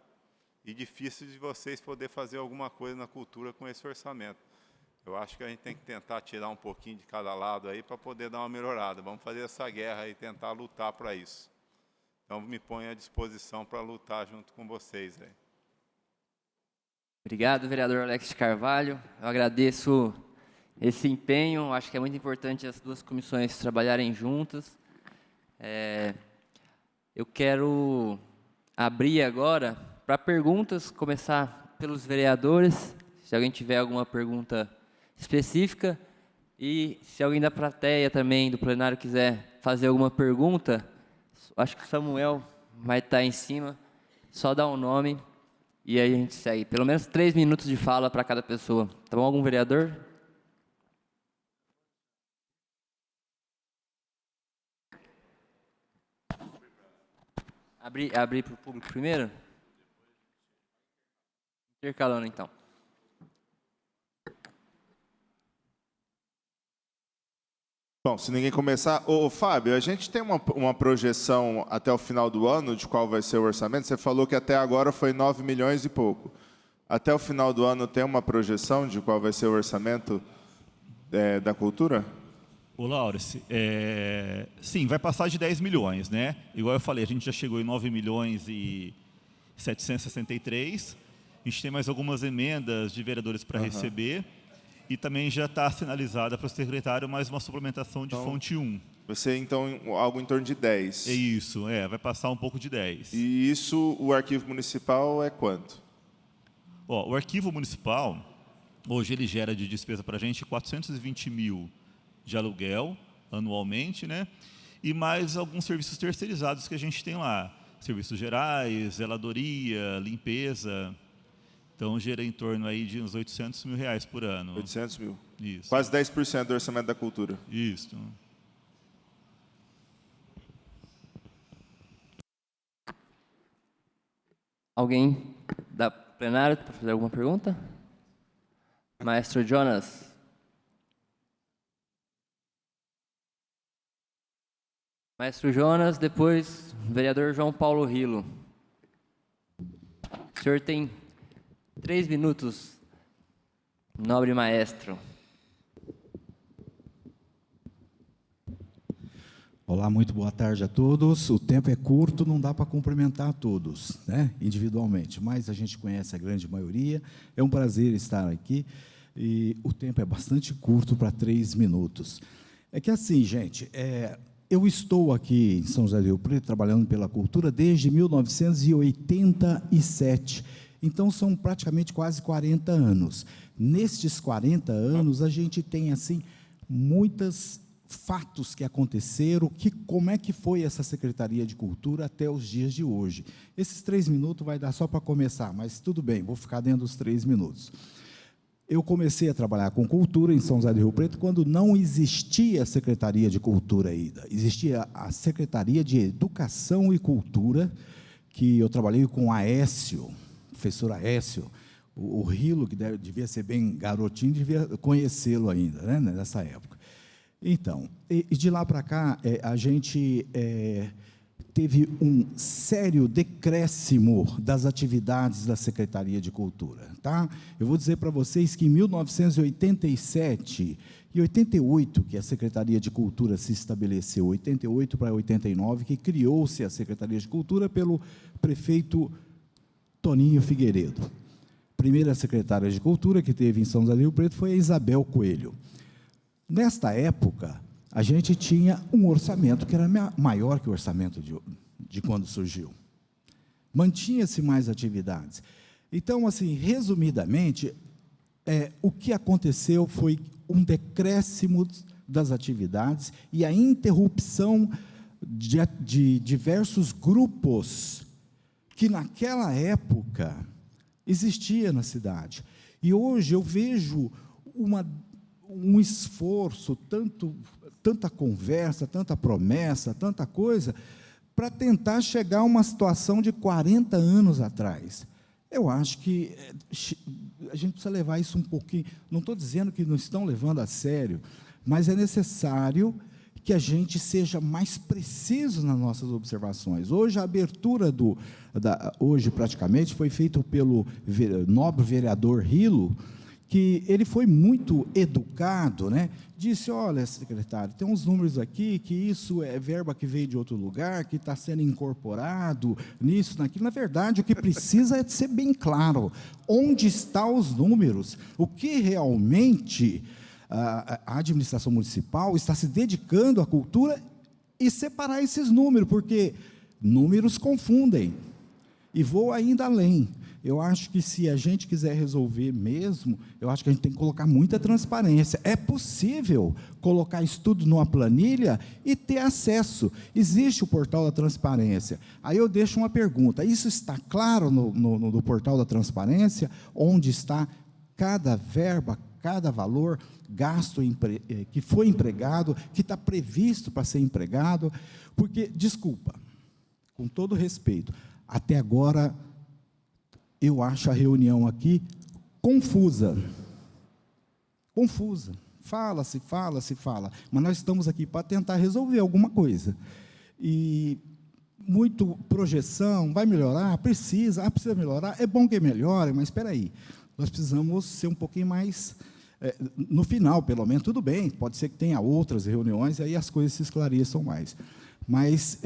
e difícil de vocês poderem fazer alguma coisa na cultura com esse orçamento. Eu acho que a gente tem que tentar tirar um pouquinho de cada lado aí para poder dar uma melhorada. Vamos fazer essa guerra e tentar lutar para isso. Então, me ponho à disposição para lutar junto com vocês aí. Obrigado, vereador Alex de Carvalho. Eu agradeço esse empenho. Acho que é muito importante as duas comissões trabalharem juntas. Eu quero abrir agora para perguntas, começar pelos vereadores, se alguém tiver alguma pergunta específica, e se alguém da plateia também, do plenário, quiser fazer alguma pergunta, acho que o Samuel vai estar em cima, só dá um nome e aí a gente segue. Pelo menos 3 minutos de fala para cada pessoa. Tá bom? Algum vereador? Abrir para o público primeiro? Intercalando, então. Bom, se ninguém começar... Ô, Fábio, a gente tem uma projeção até o final do ano de qual vai ser o orçamento? Você falou que até agora foi 9 milhões e pouco. Até o final do ano tem uma projeção de qual vai ser o orçamento da cultura? Ô, Laurence, sim, vai passar de 10 milhões, né? Igual eu falei, a gente já chegou em 9 milhões e 763. A gente tem mais algumas emendas de vereadores para receber. E também já está sinalizada para o secretário mais uma suplementação de fonte 1. Vai ser, então, algo em torno de 10. É isso, vai passar um pouco de 10. E isso, o arquivo municipal é quanto? O arquivo municipal, hoje ele gera de despesa para a gente 420 mil de aluguel anualmente, né? E mais alguns serviços terceirizados que a gente tem lá. Serviços gerais, zeladoria, limpeza. Então, gera em torno aí de uns 800 mil reais por ano. 800 mil. Isso. Quase 10% do orçamento da cultura. Isso. Alguém da plenária para fazer alguma pergunta? Maestro Jonas. Maestro Jonas, depois vereador João Paulo Rilo. O senhor tem 3 minutos, nobre maestro. Olá, muito boa tarde a todos. O tempo é curto, não dá para cumprimentar todos, né, individualmente, mas a gente conhece a grande maioria. É um prazer estar aqui e o tempo é bastante curto para 3 minutos. É que assim, gente, eu estou aqui em São José do Rio Preto trabalhando pela cultura desde 1987, então são praticamente quase 40 anos. Nestes 40 anos, a gente tem assim muitos fatos que aconteceram, como é que foi essa Secretaria de Cultura até os dias de hoje. Esses 3 minutos vai dar só para começar, mas tudo bem, vou ficar dentro dos 3 minutos. Eu comecei a trabalhar com cultura em São José do Rio Preto quando não existia a Secretaria de Cultura ainda. Existia a Secretaria de Educação e Cultura, que eu trabalhei com o Aécio, professor Aécio, o Rilo, que devia ser bem garotinho, devia conhecê-lo ainda, né, nessa época. Então, de lá para cá, a gente teve um sério decréscimo das atividades da Secretaria de Cultura. Tá? Eu vou dizer para vocês que em 1987 e 88, que a Secretaria de Cultura se estabeleceu, 88 para 89, que criou-se a Secretaria de Cultura pelo prefeito Toninho Figueiredo. Primeira secretária de Cultura que teve em São José do Rio Preto foi a Isabel Coelho. Nesta época, a gente tinha um orçamento que era maior que o orçamento de quando surgiu. Mantinha-se mais atividades. Então, assim, resumidamente, o que aconteceu foi um decréscimo das atividades e a interrupção de diversos grupos que, naquela época, existia na cidade. E hoje eu vejo um esforço, tanta conversa, tanta promessa, tanta coisa, para tentar chegar a uma situação de 40 anos atrás. Eu acho que a gente precisa levar isso um pouquinho, não estou dizendo que não estão levando a sério, mas é necessário que a gente seja mais preciso nas nossas observações. Hoje, a abertura hoje, praticamente, foi feita pelo nobre vereador Rilo, que ele foi muito educado, né? Disse, olha, secretário, tem uns números aqui, que isso é verba que veio de outro lugar, que está sendo incorporado nisso, naquilo. Na verdade, o que precisa é ser bem claro, onde estão os números, o que realmente a administração municipal está se dedicando à cultura e separar esses números, porque números confundem. E vou ainda além. Eu acho que se a gente quiser resolver mesmo, eu acho que a gente tem que colocar muita transparência. É possível colocar isso tudo numa planilha e ter acesso. Existe o portal da transparência. Aí eu deixo uma pergunta, isso está claro no portal da transparência, onde está cada verba, cada valor gasto que foi empregado, que está previsto para ser empregado? Porque, desculpa, com todo respeito, até agora eu acho a reunião aqui confusa. Confusa. Fala-se, mas nós estamos aqui para tentar resolver alguma coisa. E muito projeção, vai melhorar? Precisa melhorar, é bom que melhore, mas espera aí, nós precisamos ser um pouquinho mais, no final, pelo menos, tudo bem, pode ser que tenha outras reuniões, e aí as coisas se esclareçam mais. Mas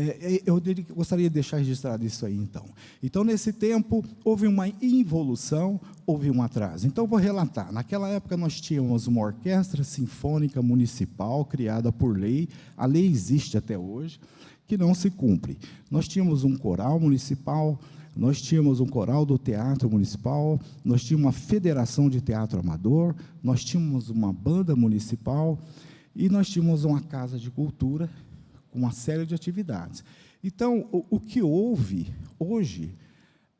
eu gostaria de deixar registrado isso aí, então. Então, nesse tempo, houve uma involução, houve um atraso. Então, vou relatar. Naquela época, nós tínhamos uma orquestra sinfônica municipal, criada por lei, a lei existe até hoje, que não se cumpre. Nós tínhamos um coral municipal, nós tínhamos um coral do teatro municipal, nós tínhamos uma federação de teatro amador, nós tínhamos uma banda municipal, e nós tínhamos uma casa de cultura, uma série de atividades. Então, o que houve hoje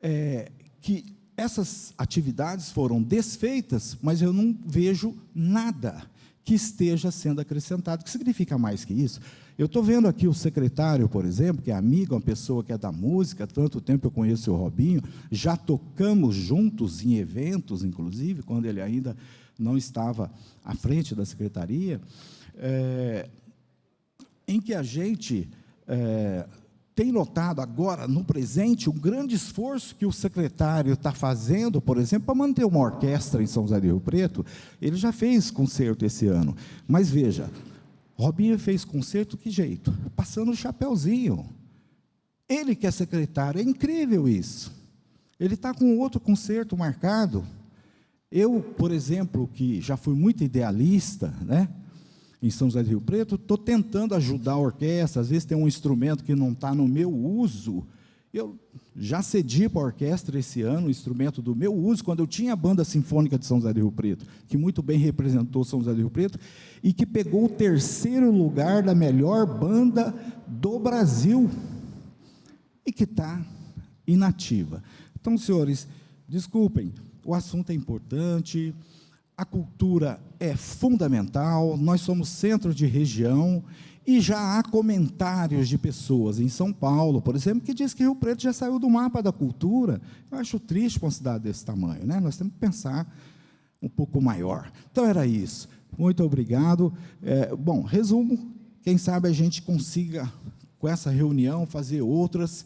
é que essas atividades foram desfeitas, mas eu não vejo nada que esteja sendo acrescentado. O que significa mais que isso? Eu estou vendo aqui o secretário, por exemplo, que é amigo, uma pessoa que é da música, há tanto tempo eu conheço o Robinho, já tocamos juntos em eventos, inclusive, quando ele ainda não estava à frente da secretaria, em que a gente tem notado agora, no presente, um grande esforço que o secretário está fazendo, por exemplo, para manter uma orquestra em São José do Rio Preto. Ele já fez concerto esse ano, mas veja, Robinho fez concerto que jeito? Passando o chapeuzinho. Ele que é secretário, é incrível isso. Ele está com outro concerto marcado. Eu, por exemplo, que já fui muito idealista, né, em São José do Rio Preto, estou tentando ajudar a orquestra. Às vezes tem um instrumento que não está no meu uso. Eu já cedi para a orquestra esse ano o instrumento do meu uso, quando eu tinha a Banda Sinfônica de São José do Rio Preto, que muito bem representou São José do Rio Preto, e que pegou o 3º lugar da melhor banda do Brasil, e que está inativa. Então, senhores, desculpem, o assunto é importante, a cultura é fundamental, nós somos centro de região, e já há comentários de pessoas em São Paulo, por exemplo, que diz que Rio Preto já saiu do mapa da cultura. Eu acho triste para uma cidade desse tamanho, né? Nós temos que pensar um pouco maior. Então, era isso. Muito obrigado. Bom, resumo, quem sabe a gente consiga, com essa reunião, fazer outras,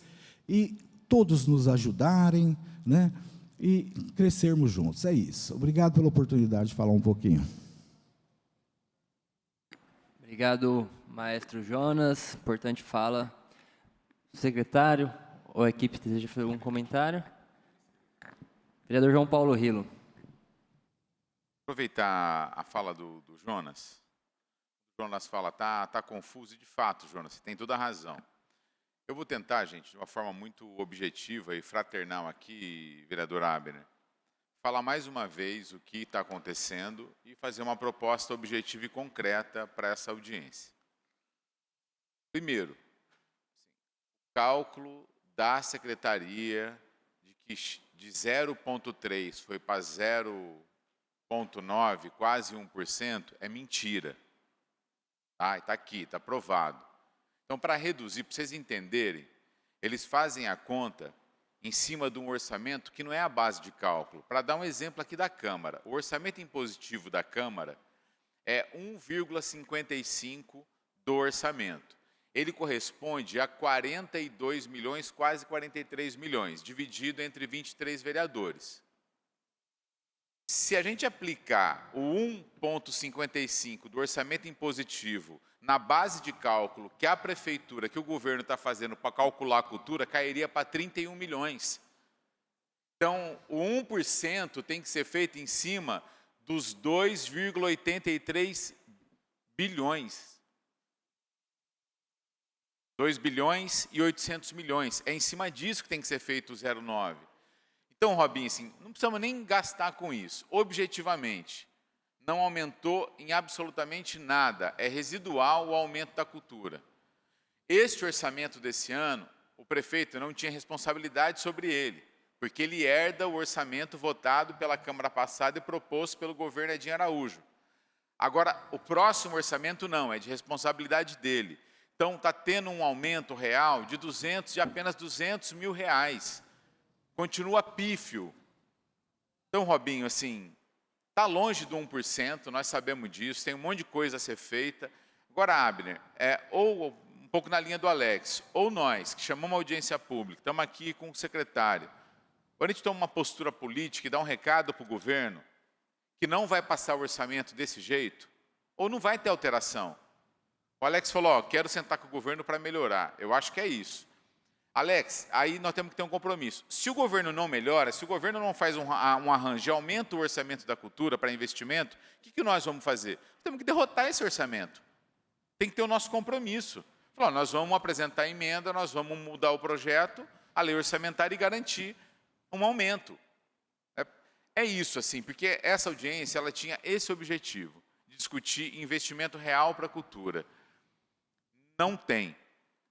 e todos nos ajudarem, né? E crescermos juntos. É isso. Obrigado pela oportunidade de falar um pouquinho. Obrigado, maestro Jonas. Importante fala. Secretário ou a equipe deseja fazer algum comentário? Vereador João Paulo Rilo. Aproveitar a fala do Jonas. O Jonas fala, tá confuso, e de fato, Jonas, você tem toda a razão. Eu vou tentar, gente, de uma forma muito objetiva e fraternal aqui, vereador Abner, falar mais uma vez o que está acontecendo e fazer uma proposta objetiva e concreta para essa audiência. Primeiro, o cálculo da secretaria de que de 0,3 foi para 0,9, quase 1%, é mentira. Está aqui, está provado. Então, para reduzir, para vocês entenderem, eles fazem a conta em cima de um orçamento que não é a base de cálculo. Para dar um exemplo aqui da Câmara, o orçamento impositivo da Câmara é 1,55 do orçamento. Ele corresponde a 42 milhões, quase 43 milhões, dividido entre 23 vereadores. Se a gente aplicar o 1,55 do orçamento impositivo na base de cálculo que a prefeitura, que o governo está fazendo para calcular a cultura, cairia para 31 milhões. Então, o 1% tem que ser feito em cima dos 2,83 bilhões. 2 bilhões e 800 milhões. É em cima disso que tem que ser feito o 0,9. Então, Robinho, assim, não precisamos nem gastar com isso. Objetivamente, não aumentou em absolutamente nada. É residual o aumento da cultura. Este orçamento desse ano, o prefeito não tinha responsabilidade sobre ele, porque ele herda o orçamento votado pela Câmara passada e proposto pelo governo Edinho Araújo. Agora, o próximo orçamento não, é de responsabilidade dele. Então, está tendo um aumento real de apenas 200 mil reais. Continua pífio. Então, Robinho, assim, está longe do 1%, nós sabemos disso, tem um monte de coisa a ser feita. Agora, Abner, ou um pouco na linha do Alex, ou nós, que chamamos a audiência pública, estamos aqui com o secretário, ou a gente toma uma postura política e dá um recado para o governo que não vai passar o orçamento desse jeito, ou não vai ter alteração. O Alex falou, quero sentar com o governo para melhorar. Eu acho que é isso. Alex, aí nós temos que ter um compromisso. Se o governo não melhora, se o governo não faz um arranjo, aumenta o orçamento da cultura para investimento, o que nós vamos fazer? Temos que derrotar esse orçamento. Tem que ter o nosso compromisso. Falar, nós vamos apresentar a emenda, nós vamos mudar o projeto, a lei orçamentária e garantir um aumento. É isso, assim, porque essa audiência ela tinha esse objetivo, de discutir investimento real para a cultura. Não tem.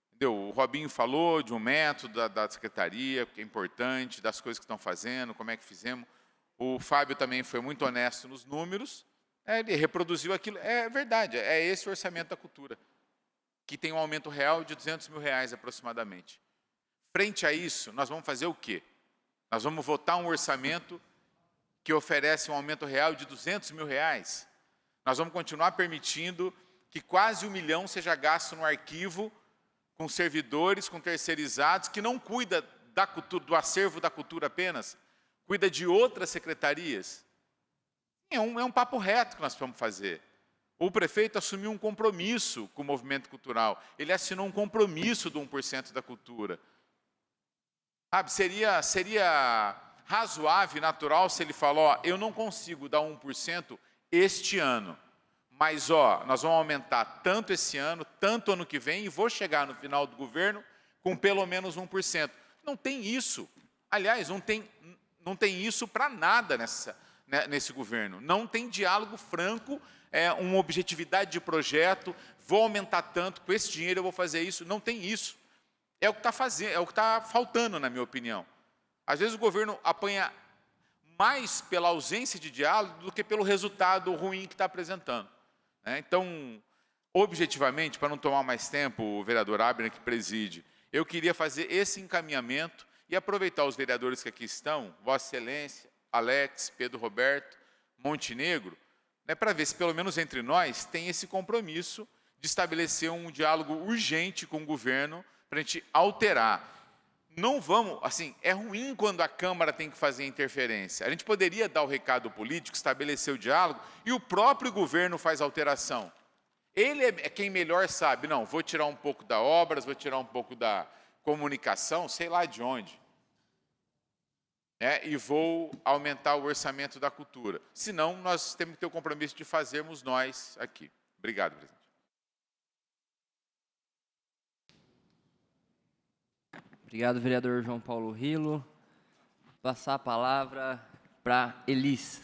Entendeu? O Robinho falou de um método da secretaria, que é importante, das coisas que estão fazendo, como é que fizemos. O Fábio também foi muito honesto nos números, ele reproduziu aquilo. É verdade, é esse o orçamento da cultura, que tem um aumento real de 200 mil reais aproximadamente. Frente a isso, nós vamos fazer o quê? Nós vamos votar um orçamento que oferece um aumento real de 200 mil reais. Nós vamos continuar permitindo que quase 1 milhão seja gasto no arquivo com servidores, com terceirizados, que não cuida da cultura, do acervo da cultura apenas, cuida de outras secretarias. É um papo reto que nós vamos fazer. O prefeito assumiu um compromisso com o movimento cultural. Ele assinou um compromisso do 1% da cultura. Sabe, seria razoável e natural se ele falar, eu não consigo dar 1% este ano, mas nós vamos aumentar tanto esse ano, tanto ano que vem, e vou chegar no final do governo com pelo menos 1%. Não tem isso. Aliás, não tem isso para nada nesse governo. Não tem diálogo franco, uma objetividade de projeto, vou aumentar tanto, com esse dinheiro eu vou fazer isso. Não tem isso. É o que está faltando, na minha opinião. Às vezes o governo apanha mais pela ausência de diálogo do que pelo resultado ruim que está apresentando. Então, objetivamente, para não tomar mais tempo, o vereador Abner que preside, eu queria fazer esse encaminhamento e aproveitar os vereadores que aqui estão, Vossa Excelência, Alex, Pedro Roberto, Montenegro, para ver se pelo menos entre nós tem esse compromisso de estabelecer um diálogo urgente com o governo para a gente alterar. Não vamos, assim, é ruim quando a Câmara tem que fazer interferência. A gente poderia dar o recado político, estabelecer o diálogo, e o próprio governo faz alteração. Ele é quem melhor sabe, não, vou tirar um pouco da obras, vou tirar um pouco da comunicação, sei lá de onde. E vou aumentar o orçamento da cultura. Senão, nós temos que ter o compromisso de fazermos nós aqui. Obrigado, presidente. Obrigado, vereador João Paulo Rilo. Passar a palavra para Elis.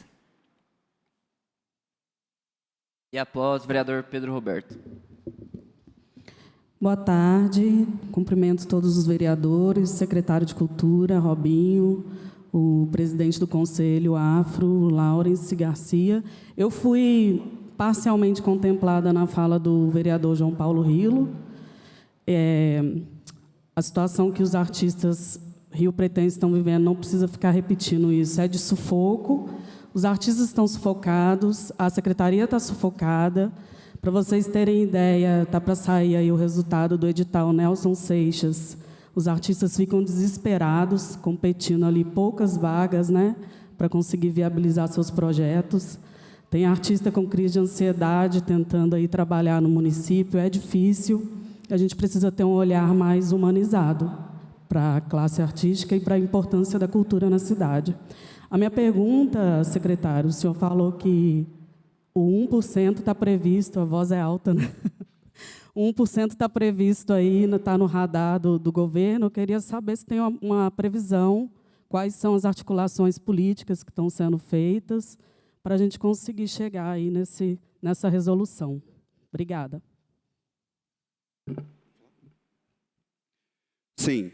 E após, o vereador Pedro Roberto. Boa tarde, cumprimento todos os vereadores, secretário de Cultura, Robinho, o presidente do Conselho, Afro, Laurence Garcia. Eu fui parcialmente contemplada na fala do vereador João Paulo Rilo. A situação que os artistas riopretenses estão vivendo, não precisa ficar repetindo isso, é de sufoco. Os artistas estão sufocados, a secretaria está sufocada. Para vocês terem ideia, está para sair aí o resultado do edital Nelson Seixas. Os artistas ficam desesperados, competindo ali poucas vagas, para conseguir viabilizar seus projetos. Tem artista com crise de ansiedade, tentando aí trabalhar no município, é difícil. A gente precisa ter um olhar mais humanizado para a classe artística e para a importância da cultura na cidade. A minha pergunta, secretário, o senhor falou que o 1% está previsto, a voz é alta, né? 1% está previsto aí, está no radar do governo. Eu queria saber se tem uma previsão, quais são as articulações políticas que estão sendo feitas para a gente conseguir chegar aí nessa resolução. Obrigada. Sim.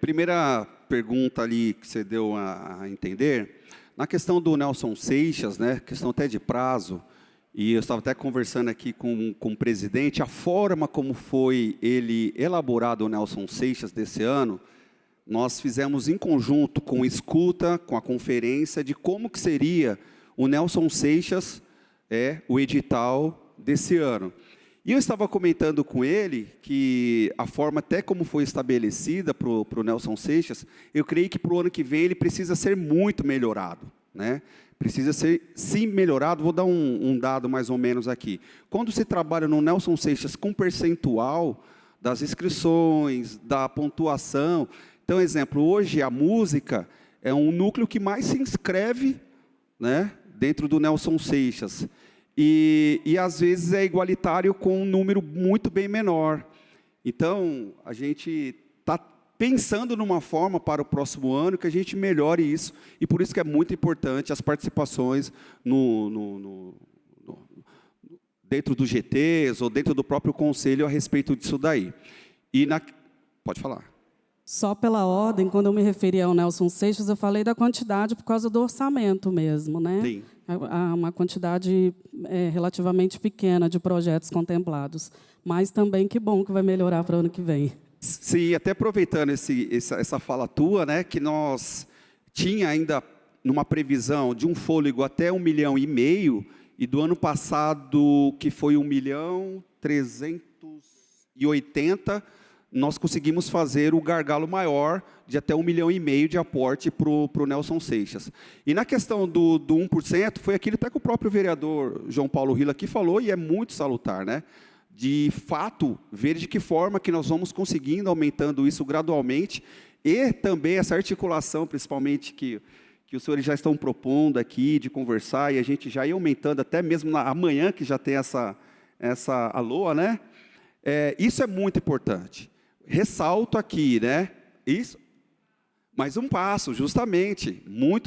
Primeira pergunta ali que você deu a entender, na questão do Nelson Seixas, questão até de prazo, e eu estava até conversando aqui com o presidente, a forma como foi ele elaborado o Nelson Seixas desse ano, nós fizemos em conjunto com escuta, com a conferência, de como que seria o Nelson Seixas, o edital desse ano. E eu estava comentando com ele que a forma até como foi estabelecida para o Nelson Seixas, eu creio que para o ano que vem ele precisa ser muito melhorado. Precisa ser, sim, melhorado. Vou dar um dado mais ou menos aqui. Quando se trabalha no Nelson Seixas com percentual das inscrições, da pontuação, então, exemplo, hoje a música é um núcleo que mais se inscreve dentro do Nelson Seixas. E, às vezes, é igualitário com um número muito bem menor. Então, a gente está pensando numa forma para o próximo ano que a gente melhore isso, e por isso que é muito importante as participações dentro dos GTs ou dentro do próprio Conselho a respeito disso daí. Pode falar. Só pela ordem, quando eu me referi ao Nelson Seixas, eu falei da quantidade por causa do orçamento mesmo, Sim. Há uma quantidade relativamente pequena de projetos contemplados. Mas também que bom que vai melhorar para o ano que vem. Sim, até aproveitando essa fala tua, que nós tinha ainda numa previsão de um fôlego até 1,5 milhão, e do ano passado, que foi 1.300.000, 2080, nós conseguimos fazer o gargalo maior de até 1,5 milhão de aporte para o Nelson Seixas. E na questão do 1%, foi aquilo até que o próprio vereador João Paulo Rilo aqui falou, e é muito salutar, né? De fato, ver de que forma que nós vamos conseguindo, aumentando isso gradualmente, e também essa articulação, principalmente, que os senhores já estão propondo aqui, de conversar, e a gente já ir aumentando, até mesmo amanhã, que já tem essa LOA, né? Isso é muito importante. Ressalto aqui, né? Isso, mais um passo, justamente,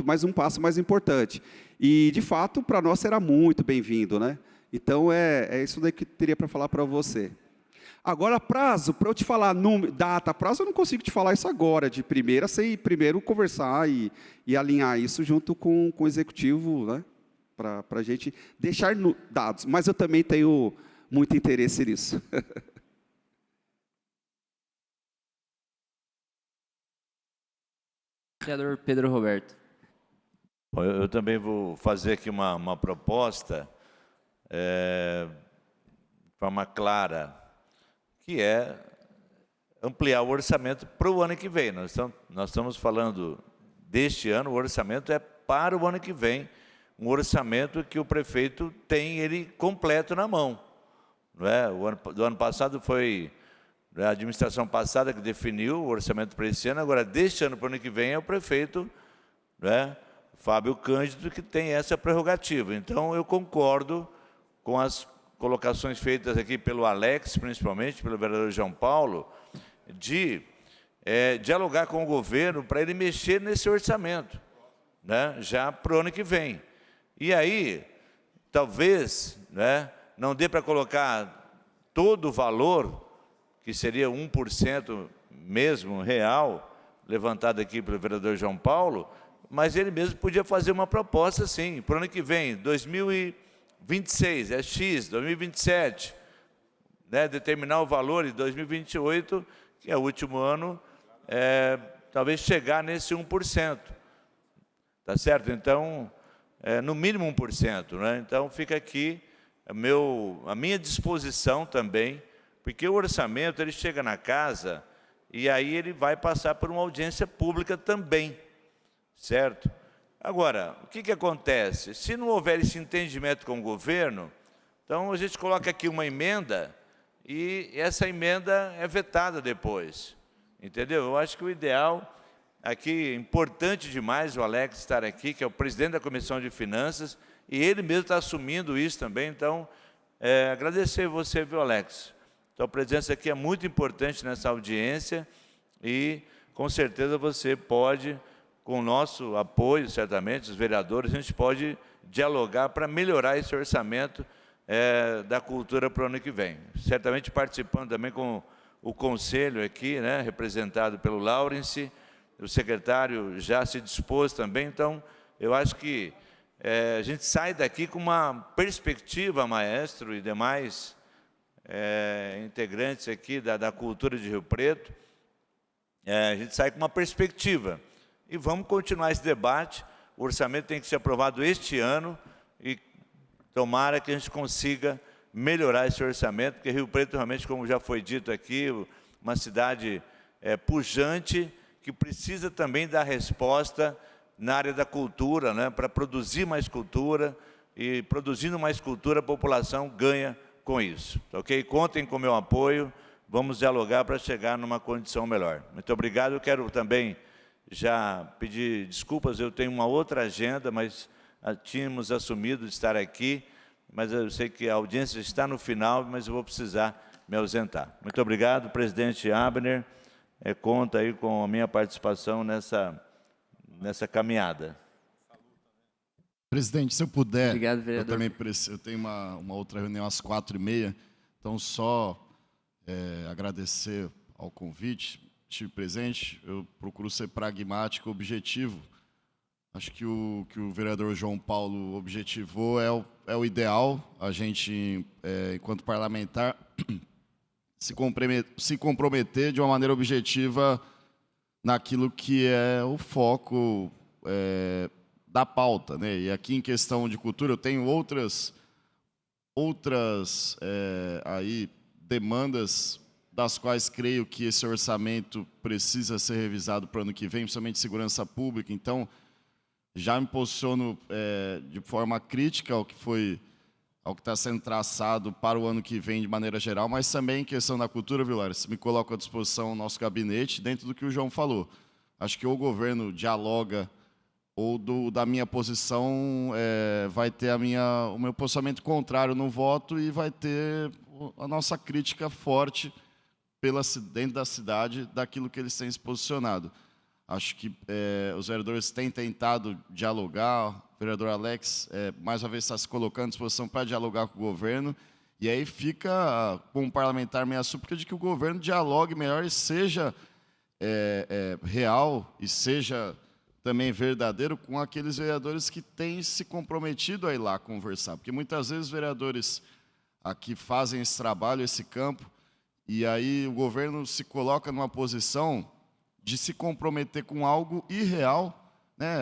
mais um passo mais importante. E, de fato, para nós será muito bem-vindo, né? Então, é isso daí que eu teria para falar para você. Agora, prazo, para eu te falar data, prazo, eu não consigo te falar isso agora, de primeira, sem primeiro conversar e alinhar isso junto com o executivo, né? Para a gente deixar dados. Mas eu também tenho muito interesse nisso. Vereador Pedro Roberto. Bom, eu também vou fazer aqui uma proposta de forma clara, que é ampliar o orçamento para o ano que vem. Nós estamos falando deste ano, o orçamento é para o ano que vem, um orçamento que o prefeito tem ele completo na mão. Não é? Do ano passado foi a administração passada que definiu o orçamento para esse ano, agora deste ano para o ano que vem é o prefeito, né, Fábio Cândido, que tem essa prerrogativa. Então, eu concordo com as colocações feitas aqui pelo Alex, principalmente, pelo vereador João Paulo, de dialogar com o governo para ele mexer nesse orçamento, né, já para o ano que vem. E aí, talvez, né, não dê para colocar todo o valor, que seria 1% mesmo real, levantado aqui pelo vereador João Paulo, mas ele mesmo podia fazer uma proposta assim, para o ano que vem, 2026, é X, 2027, né, determinar o valor em 2028, que é o último ano, talvez chegar nesse 1%. Tá certo? Então, no mínimo 1%. Né? Então, fica aqui a minha disposição também, porque o orçamento ele chega na casa e aí ele vai passar por uma audiência pública também, certo? Agora, o que acontece? Se não houver esse entendimento com o governo, então a gente coloca aqui uma emenda e essa emenda é vetada depois, entendeu? Eu acho que o ideal, aqui, importante demais o Alex estar aqui, que é o presidente da Comissão de Finanças, e ele mesmo está assumindo isso também, então, agradecer você, viu, Alex? Então, a presença aqui é muito importante nessa audiência e, com certeza, você pode, com o nosso apoio, certamente, os vereadores, a gente pode dialogar para melhorar esse orçamento da cultura para o ano que vem. Certamente participando também com o conselho aqui, né, representado pelo Laurence, o secretário já se dispôs também, então, eu acho que a gente sai daqui com uma perspectiva, maestro e demais integrantes aqui da cultura de Rio Preto, a gente sai com uma perspectiva. E vamos continuar esse debate. O orçamento tem que ser aprovado este ano e tomara que a gente consiga melhorar esse orçamento, porque Rio Preto, realmente, como já foi dito aqui, uma cidade pujante, que precisa também dar resposta na área da cultura, né, para produzir mais cultura, e produzindo mais cultura, a população ganha com isso. Ok? Contem com o meu apoio, vamos dialogar para chegar numa condição melhor. Muito obrigado. Eu quero também já pedir desculpas, eu tenho uma outra agenda, mas tínhamos assumido de estar aqui, mas eu sei que a audiência está no final, mas eu vou precisar me ausentar. Muito obrigado, presidente Abner, conta aí com a minha participação nessa caminhada. Presidente, se eu puder, obrigado, vereador. eu tenho uma outra reunião às 4h30, então só agradecer ao convite, estive presente, eu procuro ser pragmático, objetivo. Acho que o vereador João Paulo objetivou é o ideal, a gente, enquanto parlamentar, se comprometer de uma maneira objetiva naquilo que é o foco da pauta, né? E aqui em questão de cultura eu tenho outras aí demandas das quais creio que esse orçamento precisa ser revisado para o ano que vem, principalmente segurança pública. Então, já me posiciono de forma crítica ao que está sendo traçado para o ano que vem de maneira geral, mas também em questão da cultura, Vilares, me coloco à disposição o nosso gabinete dentro do que o João falou. Acho que ou o governo dialoga ou da minha posição vai ter o meu posicionamento contrário no voto e vai ter a nossa crítica forte dentro da cidade daquilo que eles têm se posicionado. Acho que os vereadores têm tentado dialogar, o vereador Alex, mais uma vez, está se colocando à disposição para dialogar com o governo, e aí fica, como parlamentar, minha súplica de que o governo dialogue melhor e seja real e seja também verdadeiro com aqueles vereadores que têm se comprometido a ir lá conversar. Porque muitas vezes os vereadores aqui fazem esse trabalho, esse campo, e aí o governo se coloca numa posição de se comprometer com algo irreal, né?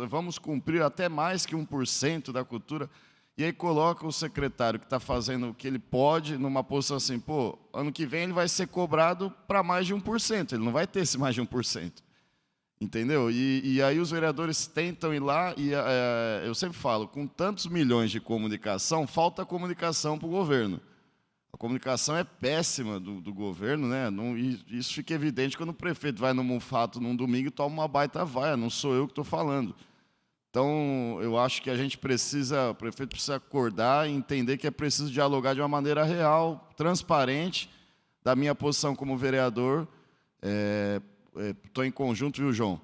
Vamos cumprir até mais que 1% da cultura, e aí coloca o secretário que está fazendo o que ele pode numa posição assim, pô, ano que vem ele vai ser cobrado para mais de 1%, ele não vai ter esse mais de 1%. Entendeu? E aí os vereadores tentam ir lá, e eu sempre falo, com tantos milhões de comunicação, falta comunicação para o governo. A comunicação é péssima do governo, né? Isso fica evidente quando o prefeito vai no Mufato num domingo e toma uma baita vaia, não sou eu que estou falando. Então, eu acho que o prefeito precisa acordar e entender que é preciso dialogar de uma maneira real, transparente, da minha posição como vereador. Estou em conjunto, viu, João?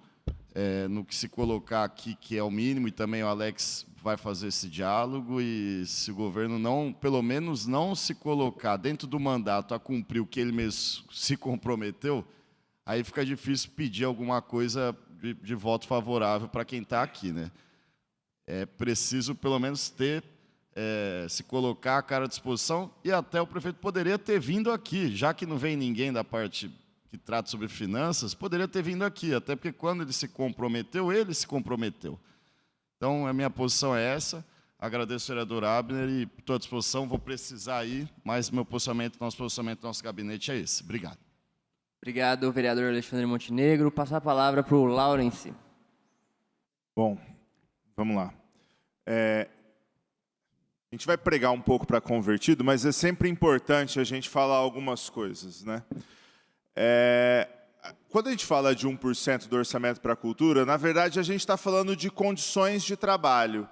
No que se colocar aqui, que é o mínimo, e também o Alex vai fazer esse diálogo, e se o governo pelo menos não se colocar dentro do mandato a cumprir o que ele mesmo se comprometeu, aí fica difícil pedir alguma coisa de voto favorável para quem está aqui, né? É preciso, pelo menos, se colocar a cara à disposição, e até o prefeito poderia ter vindo aqui, já que não vem ninguém da parte que trata sobre finanças, poderia ter vindo aqui, até porque quando ele se comprometeu. Então, a minha posição é essa. Agradeço ao vereador Abner e estou à disposição, vou precisar ir, mas nosso posicionamento, nosso gabinete é esse. Obrigado. Obrigado, vereador Alexandre Montenegro. Passar a palavra para o Laurence. Bom, vamos lá. A gente vai pregar um pouco para convertido, mas é sempre importante a gente falar algumas coisas, né? Quando a gente fala de 1% do orçamento para a cultura, na verdade, a gente está falando de condições de trabalho.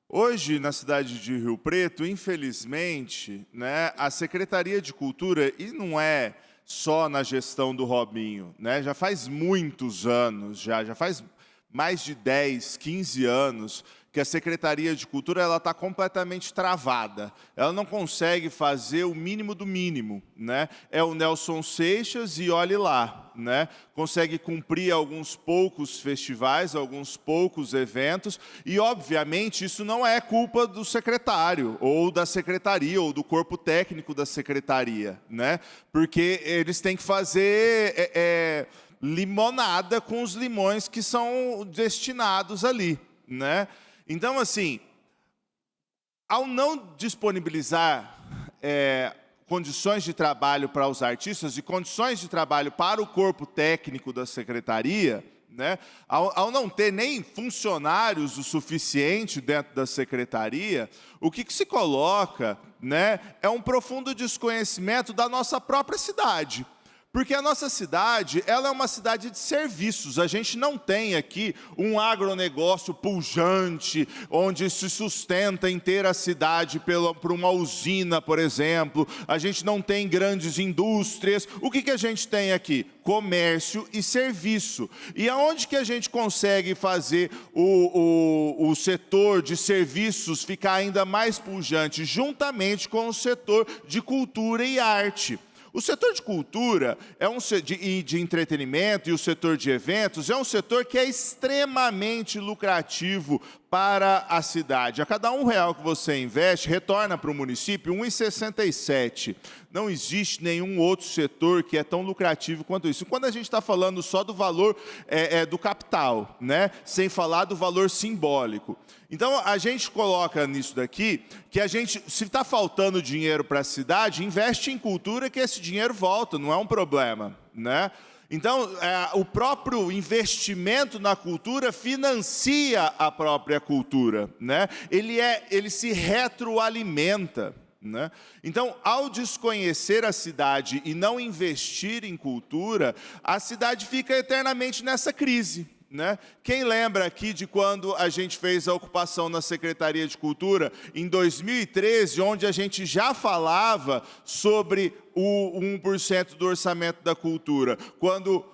Hoje, na cidade de Rio Preto, infelizmente, né, a Secretaria de Cultura, e não é só na gestão do Robinho, né, já faz muitos anos, já faz mais de 10, 15 anos, que a Secretaria de Cultura está completamente travada. Ela não consegue fazer o mínimo do mínimo, né? É o Nelson Seixas e olhe lá, né? Consegue cumprir alguns poucos festivais, alguns poucos eventos, e, obviamente, isso não é culpa do secretário, ou da secretaria, ou do corpo técnico da secretaria, né? Porque eles têm que fazer limonada com os limões que são destinados ali, né? Então, assim, ao não disponibilizar condições de trabalho para os artistas e condições de trabalho para o corpo técnico da secretaria, né, ao não ter nem funcionários o suficiente dentro da secretaria, o que se coloca, né, é um profundo desconhecimento da nossa própria cidade. Porque a nossa cidade, ela é uma cidade de serviços. A gente não tem aqui um agronegócio pujante, onde se sustenta inteira a cidade por uma usina, por exemplo. A gente não tem grandes indústrias. O que a gente tem aqui? Comércio e serviço. E aonde que a gente consegue fazer o setor de serviços ficar ainda mais pujante? Juntamente com o setor de cultura e arte. O setor de cultura e de entretenimento e o setor de eventos é um setor que é extremamente lucrativo para a cidade. A cada R$1 que você investe, retorna para o município R$ 1,67. Não existe nenhum outro setor que é tão lucrativo quanto isso. Quando a gente está falando só do valor do capital, né? Sem falar do valor simbólico. Então, a gente coloca nisso daqui que a gente, se está faltando dinheiro para a cidade, investe em cultura que esse dinheiro volta, não é um problema, né? Então, o próprio investimento na cultura financia a própria cultura, né? Ele se retroalimenta, né? Então, ao desconhecer a cidade e não investir em cultura, a cidade fica eternamente nessa crise, né? Quem lembra aqui de quando a gente fez a ocupação na Secretaria de Cultura, em 2013, onde a gente já falava sobre o 1% do orçamento da cultura, quando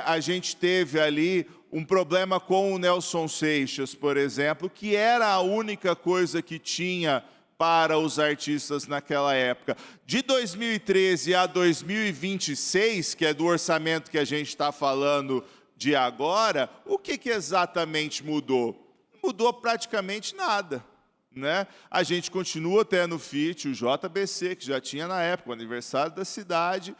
a gente teve ali um problema com o Nelson Seixas, por exemplo, que era a única coisa que tinha para os artistas naquela época. De 2013 a 2026, que é do orçamento que a gente está falando de agora, o que exatamente mudou? Mudou praticamente nada, né? A gente continua tendo o FIT, o JBC, que já tinha na época, o aniversário da cidade,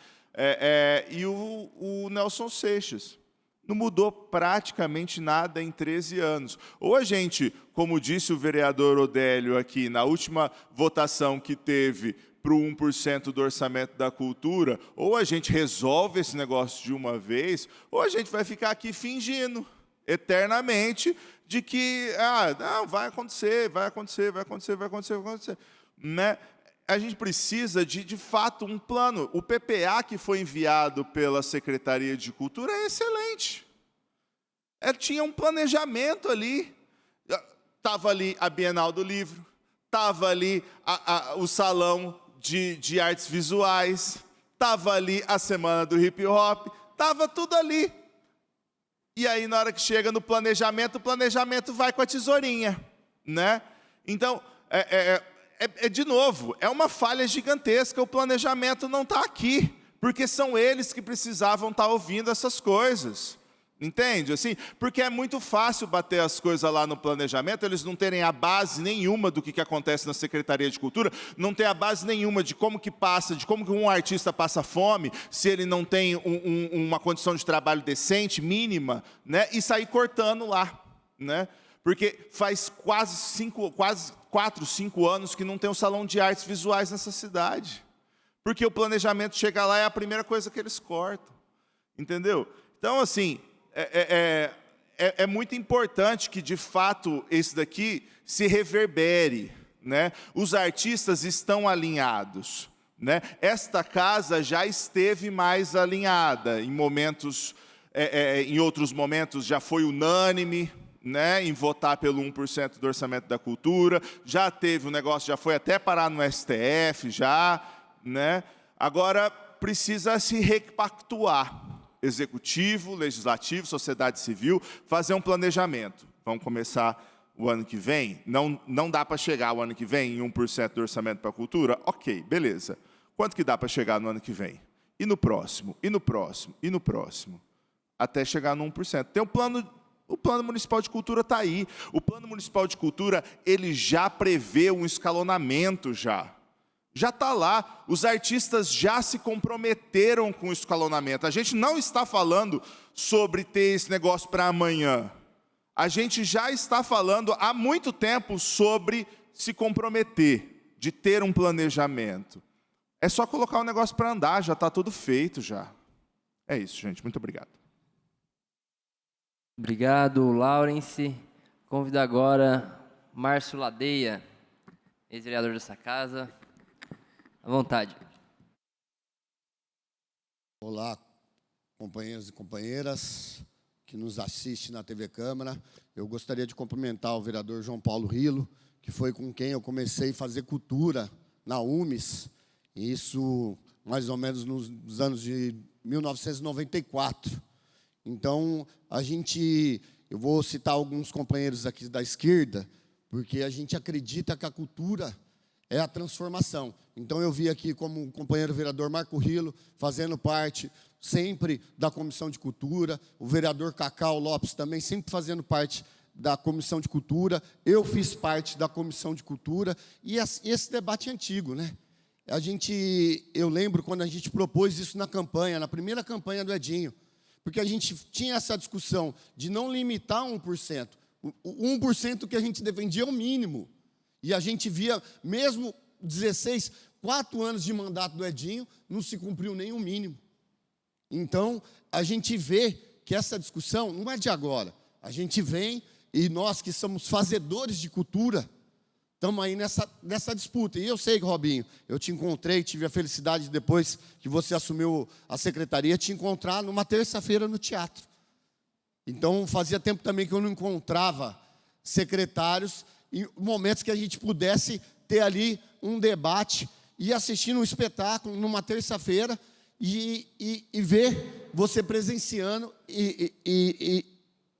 e o Nelson Seixas. Não mudou praticamente nada em 13 anos. Ou a gente, como disse o vereador Odélio aqui, na última votação que teve para o 1% do orçamento da cultura, ou a gente resolve esse negócio de uma vez, ou a gente vai ficar aqui fingindo eternamente de que não, vai acontecer, né? A gente precisa de fato, um plano. O PPA que foi enviado pela Secretaria de Cultura é excelente. Tinha um planejamento ali. Estava ali a Bienal do Livro, estava ali o Salão de Artes Visuais, estava ali a Semana do Hip Hop, estava tudo ali. E aí, na hora que chega no planejamento, o planejamento vai com a tesourinha, né? Então, de novo, é uma falha gigantesca, o planejamento não está aqui, porque são eles que precisavam estar ouvindo essas coisas. Entende? Assim, porque é muito fácil bater as coisas lá no planejamento, eles não terem a base nenhuma do que acontece na Secretaria de Cultura, não tem a base nenhuma de como que passa, de como que um artista passa fome, se ele não tem uma condição de trabalho decente, mínima, né? E sair cortando lá, né? Porque faz quase 4, 5 anos que não tem um salão de artes visuais nessa cidade. Porque o planejamento chega lá e é a primeira coisa que eles cortam. Entendeu? Então, assim, é muito importante que, de fato, esse daqui se reverbere, né? Os artistas estão alinhados, né? Esta casa já esteve mais alinhada. Em outros momentos já foi unânime, né, em votar pelo 1% do orçamento da cultura, já teve o negócio, já foi até parar no STF, né? Agora precisa se repactuar, executivo, legislativo, sociedade civil, fazer um planejamento. Vamos começar o ano que vem? Não dá para chegar o ano que vem em 1% do orçamento para a cultura? Ok, beleza. Quanto que dá para chegar no ano que vem? E no próximo? E no próximo? E no próximo? Até chegar no 1%. Tem um plano. O Plano Municipal de Cultura está aí. O Plano Municipal de Cultura, ele já prevê um escalonamento já. Já está lá. Os artistas já se comprometeram com o escalonamento. A gente não está falando sobre ter esse negócio para amanhã. A gente já está falando há muito tempo sobre se comprometer, de ter um planejamento. É só colocar o negócio para andar, já está tudo feito já. É isso, gente. Muito obrigado. Obrigado, Laurence. Convido agora Márcio Ladeia, ex-vereador dessa casa. À vontade. Olá, companheiros e companheiras que nos assistem na TV Câmara. Eu gostaria de cumprimentar o vereador João Paulo Rilo, que foi com quem eu comecei a fazer cultura na UMES, isso mais ou menos nos anos de 1994. Então, eu vou citar alguns companheiros aqui da esquerda, porque a gente acredita que a cultura é a transformação. Então, eu vi aqui como o companheiro vereador Marco Rilo, fazendo parte sempre da Comissão de Cultura, o vereador Cacau Lopes também sempre fazendo parte da Comissão de Cultura, eu fiz parte da Comissão de Cultura, e esse debate é antigo, né? Eu lembro quando a gente propôs isso na campanha, na primeira campanha do Edinho, porque a gente tinha essa discussão de não limitar 1%. O 1% que a gente defendia é o mínimo. E a gente via, mesmo 4 anos de mandato do Edinho, não se cumpriu nem o mínimo. Então, a gente vê que essa discussão não é de agora. A gente vem, e nós que somos fazedores de cultura, estamos aí nessa disputa. E eu sei, Robinho, eu te encontrei, tive a felicidade, depois que você assumiu a secretaria, te encontrar numa terça-feira no teatro. Então, fazia tempo também que eu não encontrava secretários em momentos que a gente pudesse ter ali um debate e assistir um espetáculo numa terça-feira e ver você presenciando e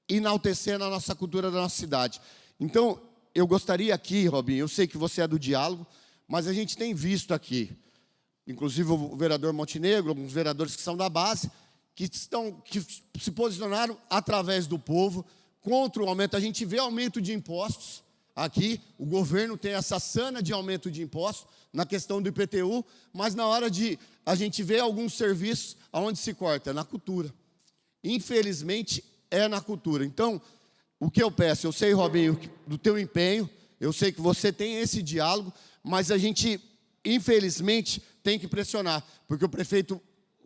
enaltecendo a nossa cultura da nossa cidade. Então, eu gostaria aqui, Robinho, eu sei que você é do diálogo, mas a gente tem visto aqui, inclusive o vereador Montenegro, alguns vereadores que são da base, que se posicionaram através do povo contra o aumento. A gente vê aumento de impostos aqui, o governo tem essa sana de aumento de impostos na questão do IPTU, mas na hora de a gente ver alguns serviços, aonde se corta? É na cultura. Infelizmente, é na cultura. Então, o que eu peço, eu sei, Robinho, do teu empenho, eu sei que você tem esse diálogo, mas a gente, infelizmente, tem que pressionar, porque o prefeito,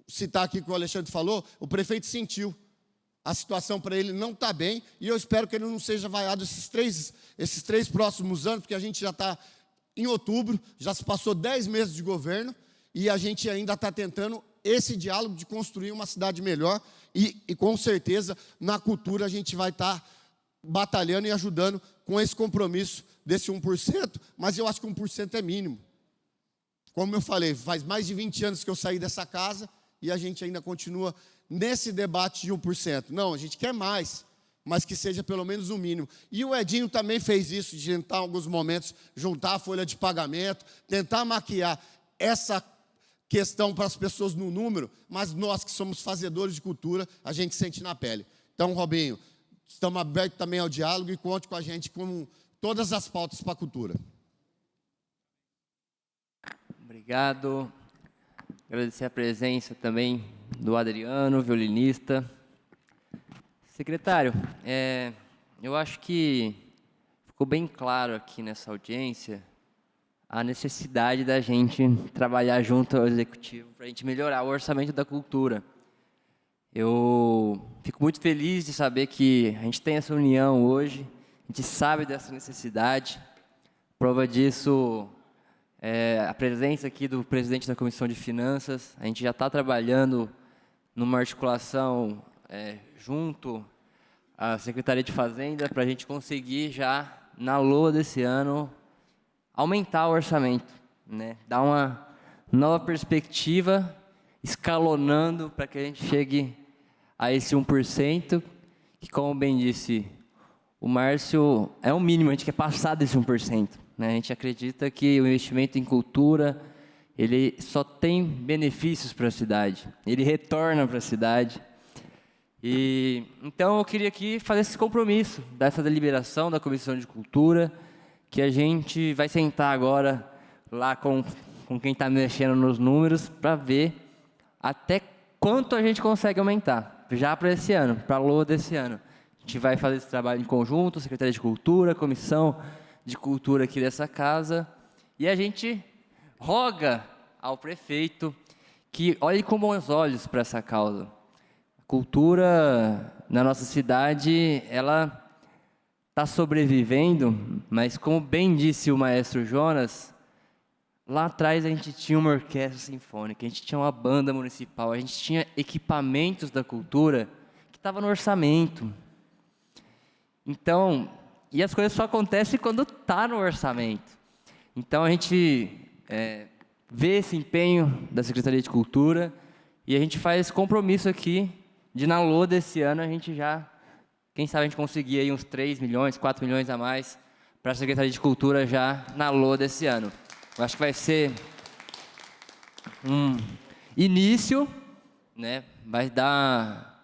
citar aqui o que o Alexandre falou, o prefeito sentiu. A situação para ele não está bem, e eu espero que ele não seja vaiado esses três próximos anos, porque a gente já está em outubro, já se passou 10 meses de governo, e a gente ainda está tentando esse diálogo de construir uma cidade melhor, e com certeza, na cultura, a gente vai estar batalhando e ajudando com esse compromisso desse 1%, mas eu acho que 1% é mínimo. Como eu falei, faz mais de 20 anos que eu saí dessa casa, e a gente ainda continua nesse debate de 1%. Não, a gente quer mais, mas que seja pelo menos o mínimo. E o Edinho também fez isso, de tentar, em alguns momentos, juntar a folha de pagamento, tentar maquiar essa questão para as pessoas no número, mas nós que somos fazedores de cultura, a gente sente na pele. Então, Robinho, estamos abertos também ao diálogo e conte com a gente com todas as pautas para a cultura. Obrigado. Agradecer a presença também do Adriano, violinista. Secretário, eu acho que ficou bem claro aqui nessa audiência a necessidade da gente trabalhar junto ao Executivo para a gente melhorar o orçamento da cultura. Eu fico muito feliz de saber que a gente tem essa união hoje, a gente sabe dessa necessidade. Prova disso a presença aqui do presidente da Comissão de Finanças. A gente já está trabalhando numa articulação junto à Secretaria de Fazenda para a gente conseguir já, na LOA desse ano, aumentar o orçamento, né? Dar uma nova perspectiva, escalonando para que a gente chegue a esse 1%, que, como bem disse o Márcio, é o mínimo, a gente quer passar desse 1%. Né? A gente acredita que o investimento em cultura, ele só tem benefícios para a cidade, ele retorna para a cidade. E então eu queria aqui fazer esse compromisso dessa deliberação da Comissão de Cultura, que a gente vai sentar agora lá com quem está mexendo nos números para ver até quanto a gente consegue aumentar, já para esse ano, para a LOA desse ano. A gente vai fazer esse trabalho em conjunto, Secretaria de Cultura, Comissão de Cultura aqui dessa casa, e a gente roga ao prefeito que olhe com bons olhos para essa causa. A cultura na nossa cidade, ela está sobrevivendo, mas como bem disse o maestro Jonas, lá atrás a gente tinha uma orquestra sinfônica, a gente tinha uma banda municipal, a gente tinha equipamentos da cultura que estavam no orçamento. Então, e as coisas só acontecem quando está no orçamento. Então, a gente vê esse empenho da Secretaria de Cultura e a gente faz esse compromisso aqui de, na LOA desse ano, a gente já, quem sabe a gente conseguir aí uns 3 milhões, 4 milhões a mais para a Secretaria de Cultura já na LOA desse ano. Eu acho que vai ser um início, né? Vai dar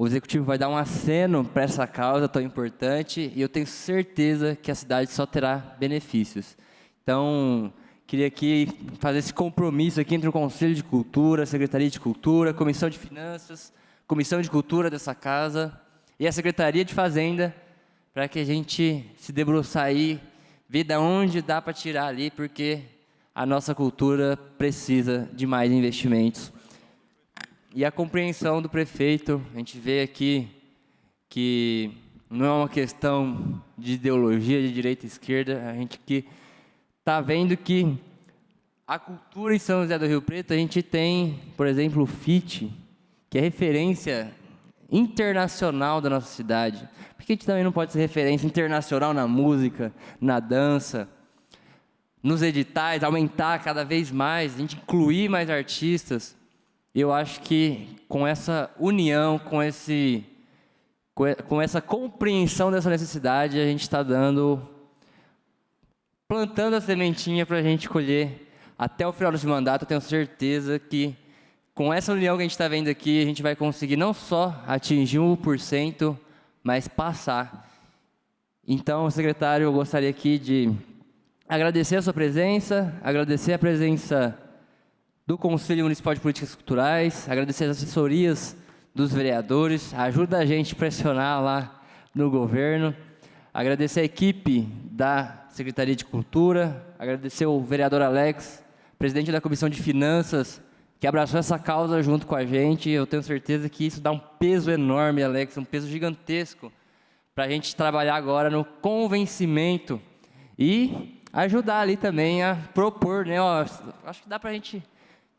o Executivo vai dar um aceno para essa causa tão importante e eu tenho certeza que a cidade só terá benefícios. Então, queria aqui fazer esse compromisso aqui entre o Conselho de Cultura, a Secretaria de Cultura, a Comissão de Finanças, Comissão de Cultura dessa casa e a Secretaria de Fazenda, para que a gente se debruçar aí, ver de onde dá para tirar ali, porque a nossa cultura precisa de mais investimentos. E a compreensão do prefeito, a gente vê aqui que não é uma questão de ideologia de direita e esquerda, a gente que está vendo que a cultura em São José do Rio Preto, a gente tem, por exemplo, o FIT, que é referência internacional da nossa cidade. Por que a gente também não pode ser referência internacional na música, na dança, nos editais, aumentar cada vez mais, a gente incluir mais artistas? Eu acho que com essa união, com essa compreensão dessa necessidade, a gente está plantando a sementinha para a gente colher até o final desse mandato. Eu tenho certeza que com essa união que a gente está vendo aqui, a gente vai conseguir não só atingir 1%, mas passar. Então, secretário, eu gostaria aqui de agradecer a sua presença, agradecer a presença do Conselho Municipal de Políticas Culturais, agradecer as assessorias dos vereadores, ajuda a gente a pressionar lá no governo, agradecer a equipe da Secretaria de Cultura, agradecer o vereador Alex, presidente da Comissão de Finanças, que abraçou essa causa junto com a gente. Eu tenho certeza que isso dá um peso enorme, Alex, um peso gigantesco, para a gente trabalhar agora no convencimento e ajudar ali também a propor, né? Ó, acho que dá para a gente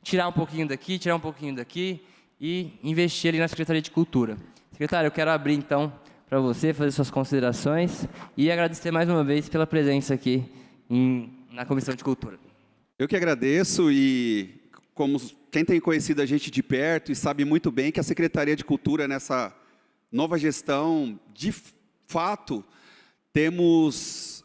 tirar um pouquinho daqui e investir ali na Secretaria de Cultura. Secretário, eu quero abrir então para você fazer suas considerações e agradecer mais uma vez pela presença aqui na Comissão de Cultura. Eu que agradeço e, como quem tem conhecido a gente de perto e sabe muito bem que a Secretaria de Cultura, nessa nova gestão, de fato, temos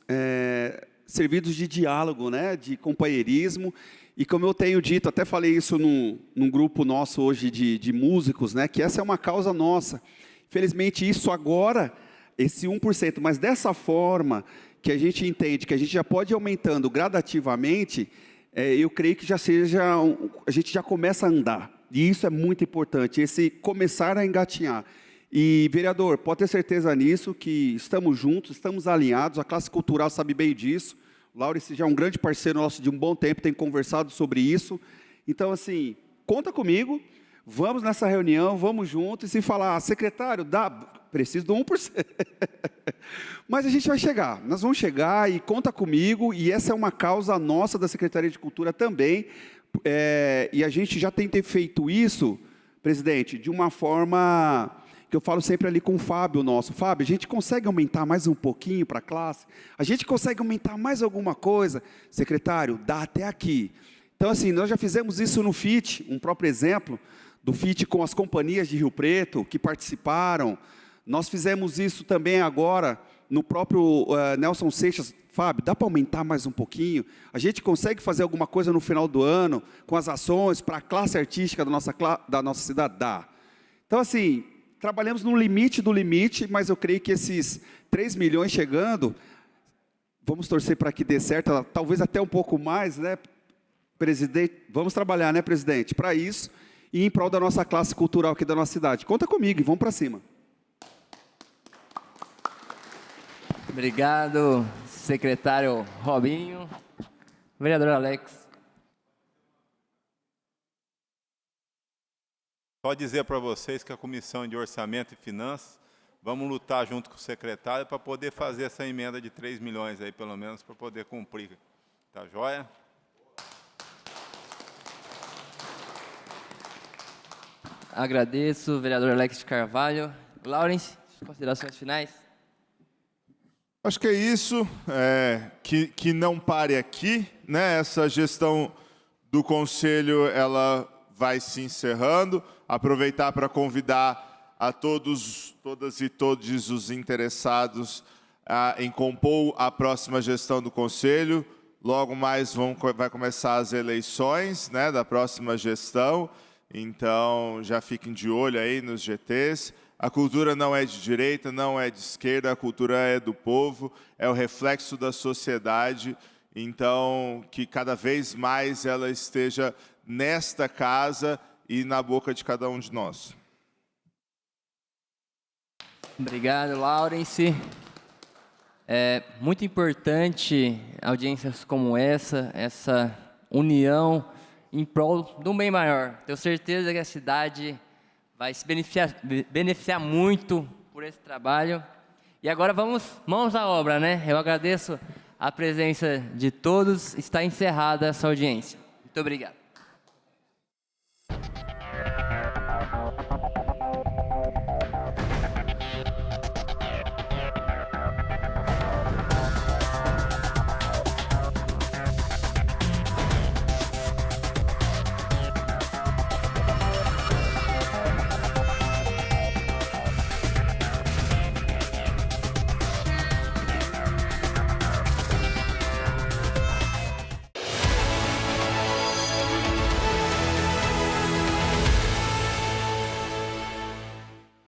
servidos de diálogo, né, de companheirismo. E como eu tenho dito, até falei isso num grupo nosso hoje de músicos, né, que essa é uma causa nossa. Infelizmente, isso agora, esse 1%, mas dessa forma que a gente entende que a gente já pode ir aumentando gradativamente, eu creio que a gente já começa a andar. E isso é muito importante, esse começar a engatinhar. E, vereador, pode ter certeza nisso, que estamos juntos, estamos alinhados, a classe cultural sabe bem disso. O Laurice já é um grande parceiro nosso de um bom tempo, tem conversado sobre isso. Então, assim, conta comigo, vamos nessa reunião, vamos juntos, e se falar, secretário, preciso do 1%. Mas a gente vai chegar, nós vamos chegar e conta comigo, e essa é uma causa nossa da Secretaria de Cultura também, e a gente já tem feito isso, presidente, de uma forma que eu falo sempre ali com o Fábio nosso. Fábio, a gente consegue aumentar mais um pouquinho para a classe? A gente consegue aumentar mais alguma coisa? Secretário, dá até aqui. Então, assim, nós já fizemos isso no FIT, um próprio exemplo do FIT com as companhias de Rio Preto, que participaram. Nós fizemos isso também agora no próprio Nelson Seixas. Fábio, dá para aumentar mais um pouquinho? A gente consegue fazer alguma coisa no final do ano, com as ações para a classe artística da nossa cidade? Dá. Então, assim, trabalhamos no limite do limite, mas eu creio que esses 3 milhões chegando, vamos torcer para que dê certo, talvez até um pouco mais, né, presidente? Vamos trabalhar, né, presidente, para isso e em prol da nossa classe cultural aqui da nossa cidade. Conta comigo e vamos para cima. Obrigado, secretário Robinho. Vereador Alex. Só dizer para vocês que a Comissão de Orçamento e Finanças, vamos lutar junto com o secretário para poder fazer essa emenda de 3 milhões aí, pelo menos, para poder cumprir. Tá joia? Agradeço, vereador Alex de Carvalho. Laurence, considerações finais? Acho que é isso, que não pare aqui, né? Essa gestão do Conselho, ela vai se encerrando. Aproveitar para convidar a todas e todos os interessados em compor a próxima gestão do Conselho. Logo mais vai começar as eleições, né, da próxima gestão. Então, já fiquem de olho aí nos GTs. A cultura não é de direita, não é de esquerda, a cultura é do povo, é o reflexo da sociedade. Então, que cada vez mais ela esteja nesta casa e na boca de cada um de nós. Obrigado, Laurence. É muito importante audiências como essa união em prol de um bem maior. Tenho certeza que a cidade vai se beneficiar muito por esse trabalho. E agora vamos mãos à obra, né? Eu agradeço a presença de todos. Está encerrada essa audiência. Muito obrigado.